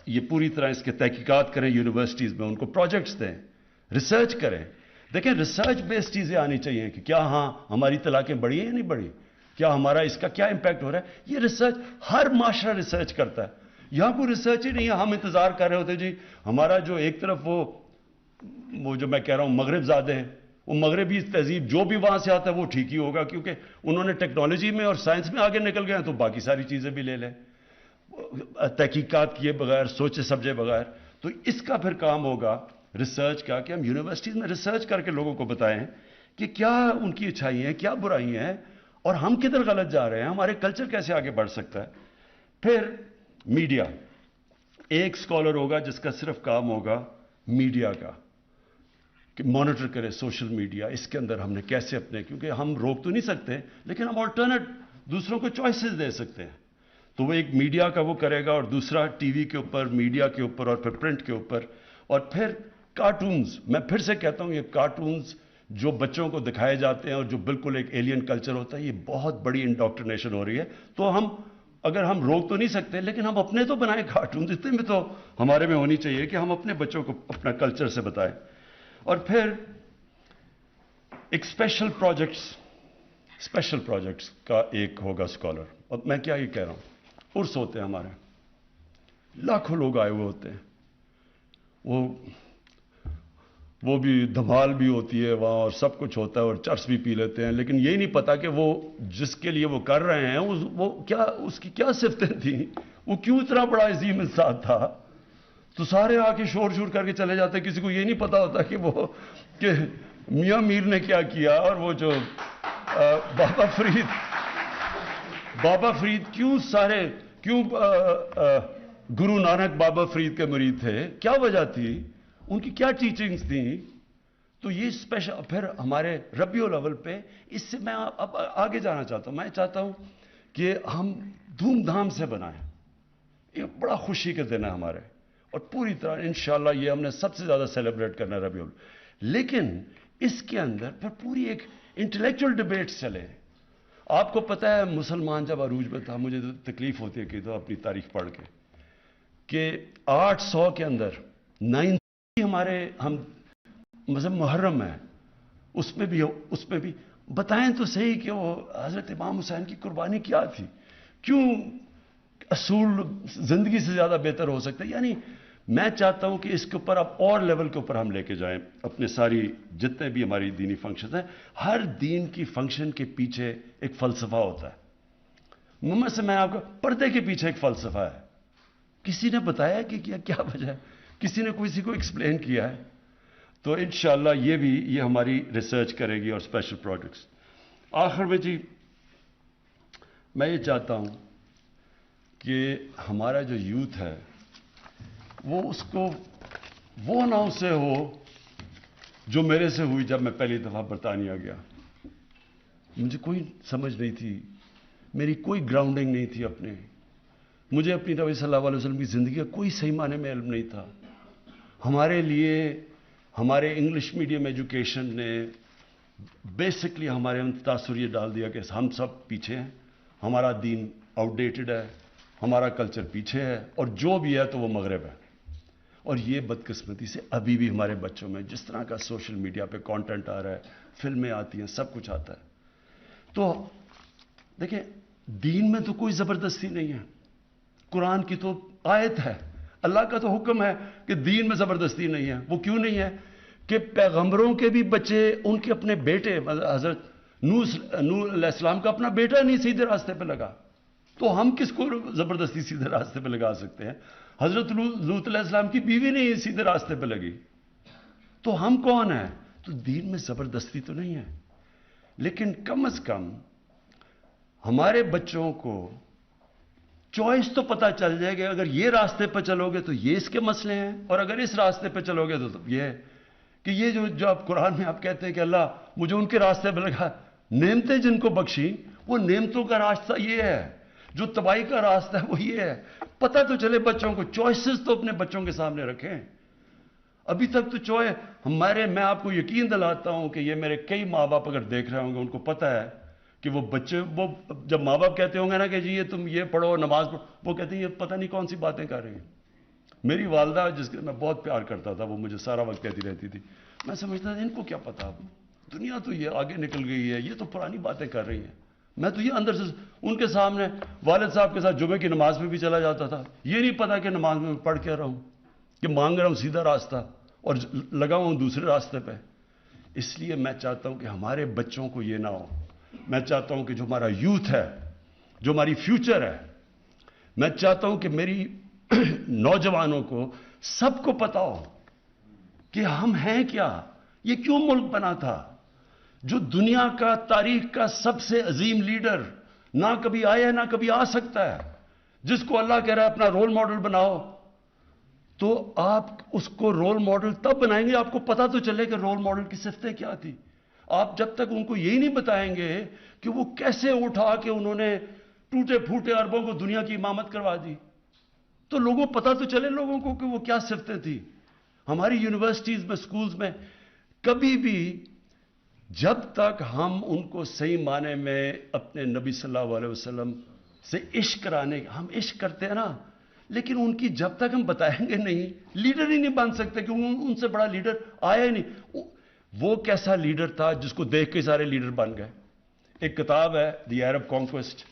[SPEAKER 3] یہ پوری طرح اس کے تحقیقات کریں یونیورسٹیز میں، ان کو پروجیکٹس دیں، ریسرچ کریں. دیکھیں ریسرچ بیسڈ چیزیں آنی چاہیے کہ کیا ہاں ہماری طلاقیں بڑھی ہیں یا نہیں بڑھی, کیا ہمارا اس کا کیا امپیکٹ ہو رہا ہے. یہ ریسرچ ہر معاشرہ ریسرچ کرتا ہے, یہاں کوئی ریسرچ ہی نہیں ہے. ہم انتظار کر رہے ہوتے جی ہمارا جو ایک طرف وہ جو میں کہہ رہا ہوں مغرب زادے ہیں, وہ مغربی تہذیب جو بھی وہاں سے آتا ہے وہ ٹھیک ہی ہوگا, کیونکہ انہوں نے ٹیکنالوجی میں اور سائنس میں آگے نکل گئے ہیں, تو باقی ساری چیزیں بھی لے لیں تحقیقات کیے بغیر, سوچے سمجھے بغیر. تو اس کا پھر کام ہوگا ریسرچ کا کہ ہم یونیورسٹیز میں ریسرچ کر کے لوگوں کو بتائیں کہ کیا ان کی اچھائی ہیں, کیا برائی ہیں, اور ہم کدھر غلط جا رہے ہیں, ہمارے کلچر کیسے آگے بڑھ سکتا ہے. پھر میڈیا, ایک اسکالر ہوگا جس کا صرف کام ہوگا میڈیا کا کہ مانیٹر کرے سوشل میڈیا, اس کے اندر ہم نے کیسے اپنے, کیونکہ ہم روک تو نہیں سکتے لیکن ہم آلٹرنیٹ دوسروں کو چوائسز دے سکتے ہیں. تو وہ ایک میڈیا کا وہ کرے گا, اور دوسرا ٹی وی کے اوپر, میڈیا کے اوپر, اور پھر پرنٹ کے اوپر. اور پھر کارٹونز, میں پھر سے کہتا ہوں یہ کارٹونز جو بچوں کو دکھائے جاتے ہیں اور جو بالکل ایک ایلین کلچر ہوتا ہے, یہ بہت بڑی انڈاکٹرینیشن ہو رہی ہے. تو ہم اگر ہم روک تو نہیں سکتے لیکن ہم اپنے تو بنائیں کارٹونز, اتنے میں تو ہمارے میں ہونی چاہیے کہ ہم اپنے بچوں کو اپنا کلچر سے بتائیں. اور پھر ایک اسپیشل پروجیکٹس کا ایک ہوگا اسکالر. اور میں کیا یہ کہہ رہا ہوں, عرس ہوتے ہیں ہمارے, لاکھوں لوگ آئے ہوئے ہوتے ہیں, وہ بھی دھمال بھی ہوتی ہے وہاں اور سب کچھ ہوتا ہے اور چرس بھی پی لیتے ہیں, لیکن یہی نہیں پتا کہ وہ جس کے لیے وہ کر رہے ہیں وہ کیا, اس کی کیا صفتیں تھیں, وہ کیوں اتنا بڑا عظیم انسان تھا. تو سارے آ کے شور کر کے چلے جاتے ہیں, کسی کو یہ نہیں پتا ہوتا کہ میاں میر نے کیا کیا. اور وہ جو بابا فرید کیوں گرو نانک بابا فرید کے مرید تھے, کیا وجہ تھی, ان کی کیا ٹیچنگز تھیں. تو یہ اسپیشل. پھر ہمارے ربیع الاول پہ, اس سے میں اب آگے جانا چاہتا ہوں. میں چاہتا ہوں کہ ہم دھوم دھام سے بنائیں, یہ بڑا خوشی کے دن ہے ہمارے, اور پوری طرح انشاءاللہ یہ ہم نے سب سے زیادہ سیلیبریٹ کرنا ہے ربیع الاول. لیکن اس کے اندر پھر پوری ایک انٹلیکچوئل ڈیبیٹ چلے. آپ کو پتہ ہے مسلمان جب عروج میں تھا, مجھے تو تکلیف ہوتی ہے کہ تو اپنی تاریخ پڑھ کے, کہ 800 کے اندر 90 ہمارے ہم مذہب محرم ہے, اس میں بھی بتائیں تو صحیح کہ وہ حضرت امام حسین کی قربانی کیا تھی, کیوں اصول زندگی سے زیادہ بہتر ہو سکتا ہے. یعنی میں چاہتا ہوں کہ اس کے اوپر اب اور لیول کے اوپر ہم لے کے جائیں اپنے ساری جتنے بھی ہماری دینی فنکشنز ہیں. ہر دین کی فنکشن کے پیچھے ایک فلسفہ ہوتا ہے. محمد سے میں آپ کو پردے کے پیچھے ایک فلسفہ ہے, کسی نے بتایا کہ کیا وجہ ہے, کسی نے کسی کو ایکسپلین کیا ہے. تو انشاءاللہ یہ ہماری ریسرچ کرے گی اور اسپیشل پروجیکٹس. آخر میں جی میں یہ چاہتا ہوں کہ ہمارا جو یوتھ ہے وہ اس کو وہ نہ اسے ہو جو میرے سے ہوئی جب میں پہلی دفعہ برطانیہ گیا. مجھے کوئی سمجھ نہیں تھی, میری کوئی گراؤنڈنگ نہیں تھی اپنے, مجھے اپنی نبی صلی اللہ علیہ وسلم کی زندگی کا کوئی صحیح معنی میں علم نہیں تھا. ہمارے لیے ہمارے انگلش میڈیم ایجوکیشن نے بیسکلی ہمارے تاثر یہ ڈال دیا کہ ہم سب پیچھے ہیں, ہمارا دین آؤٹ ڈیٹڈ ہے, ہمارا کلچر پیچھے ہے, اور جو بھی ہے تو وہ مغرب ہے. اور یہ بدقسمتی سے ابھی بھی ہمارے بچوں میں جس طرح کا سوشل میڈیا پہ کانٹینٹ آ رہا ہے, فلمیں آتی ہیں, سب کچھ آتا ہے. تو دیکھیں دین میں تو کوئی زبردستی نہیں ہے, قرآن کی تو آیت ہے, اللہ کا تو حکم ہے کہ دین میں زبردستی نہیں ہے. وہ کیوں نہیں ہے کہ پیغمبروں کے بھی بچے, ان کے اپنے بیٹے, حضرت نوح علیہ السلام کا اپنا بیٹا نہیں سیدھے راستے پہ لگا, تو ہم کس کو زبردستی سیدھے راستے پہ لگا سکتے ہیں؟ حضرت لوط علیہ السلام کی بیوی نہیں سیدھے راستے پہ لگی, تو ہم کون ہیں؟ تو دین میں زبردستی تو نہیں ہے, لیکن کم از کم ہمارے بچوں کو چوائس تو پتہ چل جائے گا. اگر یہ راستے پہ چلو گے تو یہ اس کے مسئلے ہیں, اور اگر اس راستے پہ چلو گے تو یہ ہے کہ یہ جو آپ قرآن میں آپ کہتے ہیں کہ اللہ مجھے ان کے راستے پہ لگا, نعمتیں جن کو بخشی, وہ نعمتوں کا راستہ یہ ہے, جو تباہی کا راستہ ہے وہ یہ ہے. پتہ تو چلے بچوں کو, چوائسز تو اپنے بچوں کے سامنے رکھیں. ابھی تک تو میں آپ کو یقین دلاتا ہوں کہ یہ میرے کئی ماں باپ اگر دیکھ رہے ہوں گے, ان کو پتہ ہے کہ وہ بچے, وہ جب ماں باپ کہتے ہوں گے نا کہ جی یہ تم یہ پڑھو, نماز پڑھو, وہ کہتے ہیں یہ پتہ نہیں کون سی باتیں کر رہی ہیں. میری والدہ جس کے میں بہت پیار کرتا تھا, وہ مجھے سارا وقت کہتی رہتی تھی, میں سمجھتا تھا ان کو کیا پتا، اب دنیا تو یہ آگے نکل گئی ہے، یہ تو پرانی باتیں کر رہی ہیں. میں تو یہ اندر سے ان کے سامنے والد صاحب کے ساتھ جمعے کی نماز میں بھی چلا جاتا تھا، یہ نہیں پتا کہ نماز میں پڑھ کیا رہا ہوں، کہ مانگ رہا ہوں سیدھا راستہ اور لگا ہوں دوسرے راستے پہ. اس لیے میں چاہتا ہوں کہ ہمارے بچوں کو یہ نہ ہو. میں چاہتا ہوں کہ جو ہمارا یوتھ ہے، جو ہماری فیوچر ہے، میں چاہتا ہوں کہ میری نوجوانوں کو سب کو پتا ہو کہ ہم ہیں کیا، یہ کیوں ملک بنا تھا. جو دنیا کا تاریخ کا سب سے عظیم لیڈر نہ کبھی آیا نہ کبھی آ سکتا ہے، جس کو اللہ کہہ رہا ہے اپنا رول ماڈل بناؤ، تو آپ اس کو رول ماڈل تب بنائیں گے آپ کو پتا تو چلے کہ رول ماڈل کی صفتیں کیا تھی. آپ جب تک ان کو یہی نہیں بتائیں گے کہ وہ کیسے اٹھا کے انہوں نے ٹوٹے پھوٹے عربوں کو دنیا کی امامت کروا دی، تو لوگوں پتا تو چلے لوگوں کو کہ وہ کیا صفتیں تھی. ہماری یونیورسٹیز میں، سکولز میں کبھی بھی جب تک ہم ان کو صحیح معنی میں اپنے نبی صلی اللہ علیہ وسلم سے عشق کرانے، ہم عشق کرتے ہیں نا، لیکن ان کی جب تک ہم بتائیں گے نہیں، لیڈر ہی نہیں بن سکتے، کیونکہ ان سے بڑا لیڈر آیا ہی نہیں. وہ کیسا لیڈر تھا جس کو دیکھ کے سارے لیڈر بن گئے. ایک کتاب ہے دی عرب کانکویسٹ،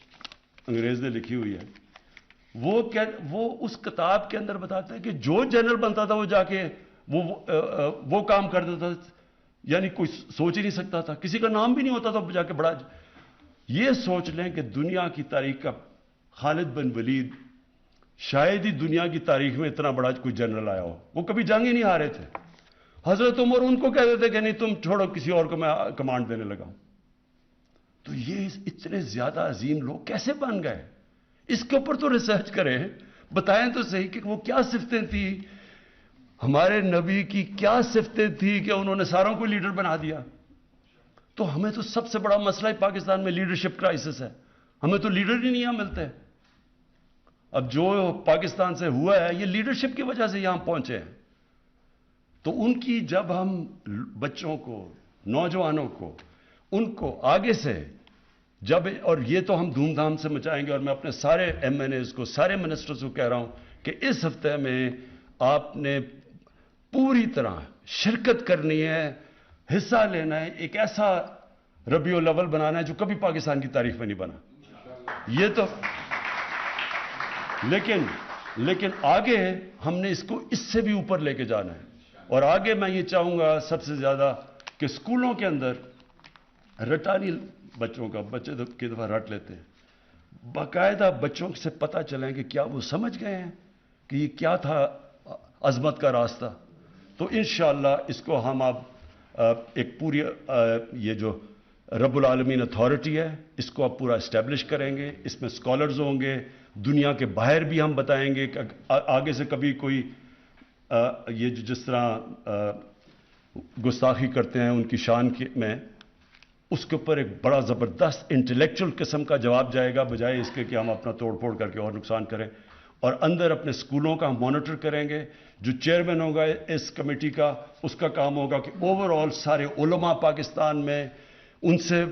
[SPEAKER 3] انگریز نے لکھی ہوئی ہے. وہ اس کتاب کے اندر بتاتا ہے کہ جو جنرل بنتا تھا وہ جا کے وہ کام کر دیتا تھا، یعنی کوئی سوچ ہی نہیں سکتا تھا، کسی کا نام بھی نہیں ہوتا تھا جا کے بڑا. یہ سوچ لیں کہ دنیا کی تاریخ کا خالد بن ولید شاید ہی دنیا کی تاریخ میں اتنا بڑا کوئی جنرل آیا ہو، وہ کبھی جنگ ہی نہیں ہارے تھے. حضرت عمر ان کو کہتے تھے کہ نہیں تم چھوڑو، کسی اور کو میں کمانڈ دینے لگا ہوں. تو یہ اتنے زیادہ عظیم لوگ کیسے بن گئے؟ اس کے اوپر تو ریسرچ کریں، بتائیں تو صحیح کہ وہ کیا صفتیں تھیں، ہمارے نبی کی کیا صفتیں تھیں کہ انہوں نے ساروں کو لیڈر بنا دیا. تو ہمیں تو سب سے بڑا مسئلہ پاکستان میں لیڈرشپ کرائسس ہے، ہمیں تو لیڈر ہی نہیں یہاں ملتے. اب جو پاکستان سے ہوا ہے یہ لیڈرشپ کی وجہ سے یہاں پہنچے ہیں. تو ان کی جب ہم بچوں کو، نوجوانوں کو، ان کو آگے سے جب، اور یہ تو ہم دھوم دھام سے مچائیں گے، اور میں اپنے سارے ایم این ایز کو، سارے منسٹرز کو کہہ رہا ہوں کہ اس ہفتے میں آپ نے پوری طرح شرکت کرنی ہے، حصہ لینا ہے، ایک ایسا ربیع الاول بنانا ہے جو کبھی پاکستان کی تاریخ میں نہیں بنا. یہ تو لیکن آگے ہم نے اس کو اس سے بھی اوپر لے کے جانا ہے. اور آگے میں یہ چاہوں گا سب سے زیادہ کہ اسکولوں کے اندر رٹانی بچوں کا، بچے کی دفعہ رٹ لیتے ہیں، باقاعدہ بچوں سے پتہ چلیں کہ کیا وہ سمجھ گئے ہیں کہ یہ کیا تھا عظمت کا راستہ. تو انشاءاللہ اس کو ہم اب ایک پوری یہ جو رب العالمین اتھارٹی ہے اس کو اب پورا اسٹیبلش کریں گے. اس میں اسکالرز ہوں گے، دنیا کے باہر بھی ہم بتائیں گے کہ آگے سے کبھی کوئی یہ جس طرح گستاخی کرتے ہیں ان کی شان میں، اس کے اوپر ایک بڑا زبردست انٹلیکچوئل قسم کا جواب جائے گا، بجائے اس کے کہ ہم اپنا توڑ پھوڑ کر کے اور نقصان کریں. اور اندر اپنے سکولوں کا ہم مانیٹر کریں گے. جو چیئرمین ہوگا اس کمیٹی کا، اس کا کام ہوگا کہ اوور آل سارے علماء پاکستان میں ان سے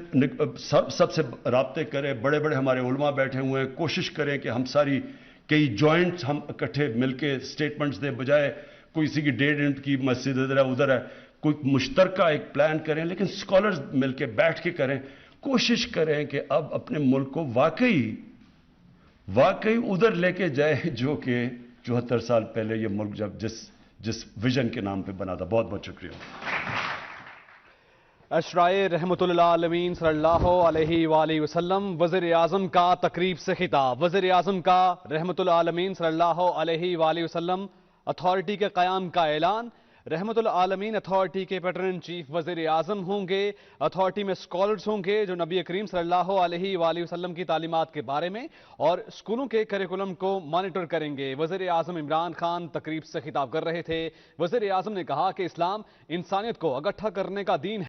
[SPEAKER 3] سب سے رابطے کریں. بڑے بڑے ہمارے علماء بیٹھے ہوئے ہیں، کوشش کریں کہ ہم ساری کئی جوائنٹس ہم اکٹھے مل کے اسٹیٹمنٹس دیں، بجائے کوئی کسی کی 1.5 انچ کی مسجد ادھر ہے ادھر ہے. کوئی مشترکہ ایک پلان کریں، لیکن اسکالرز مل کے بیٹھ کے کریں. کوشش کریں کہ اب اپنے ملک کو واقعی ادھر لے کے جائے جو کہ 74 سال پہلے یہ ملک جب جس ویژن کے نام پہ بنا تھا. بہت بہت شکریہ.
[SPEAKER 4] اشرائے رحمت اللہ عالمین صلی اللہ علیہ وآلہ وسلم. وزیر اعظم کا تقریب سے خطاب. وزیر اعظم کا رحمت اللہ عالمین صلی اللہ علیہ وآلہ وسلم اتھارٹی کے قیام کا اعلان. رحمت العالمین اتھارٹی کے پیٹرن ان چیف وزیر اعظم ہوں گے. اتھارٹی میں اسکالرز ہوں گے جو نبی کریم صلی اللہ علیہ وآلہ وسلم کی تعلیمات کے بارے میں اور اسکولوں کے کریکولم کو مانیٹر کریں گے. وزیر اعظم عمران خان تقریب سے خطاب کر رہے تھے. وزیر اعظم نے کہا کہ اسلام انسانیت کو اکٹھا کرنے کا دین ہے.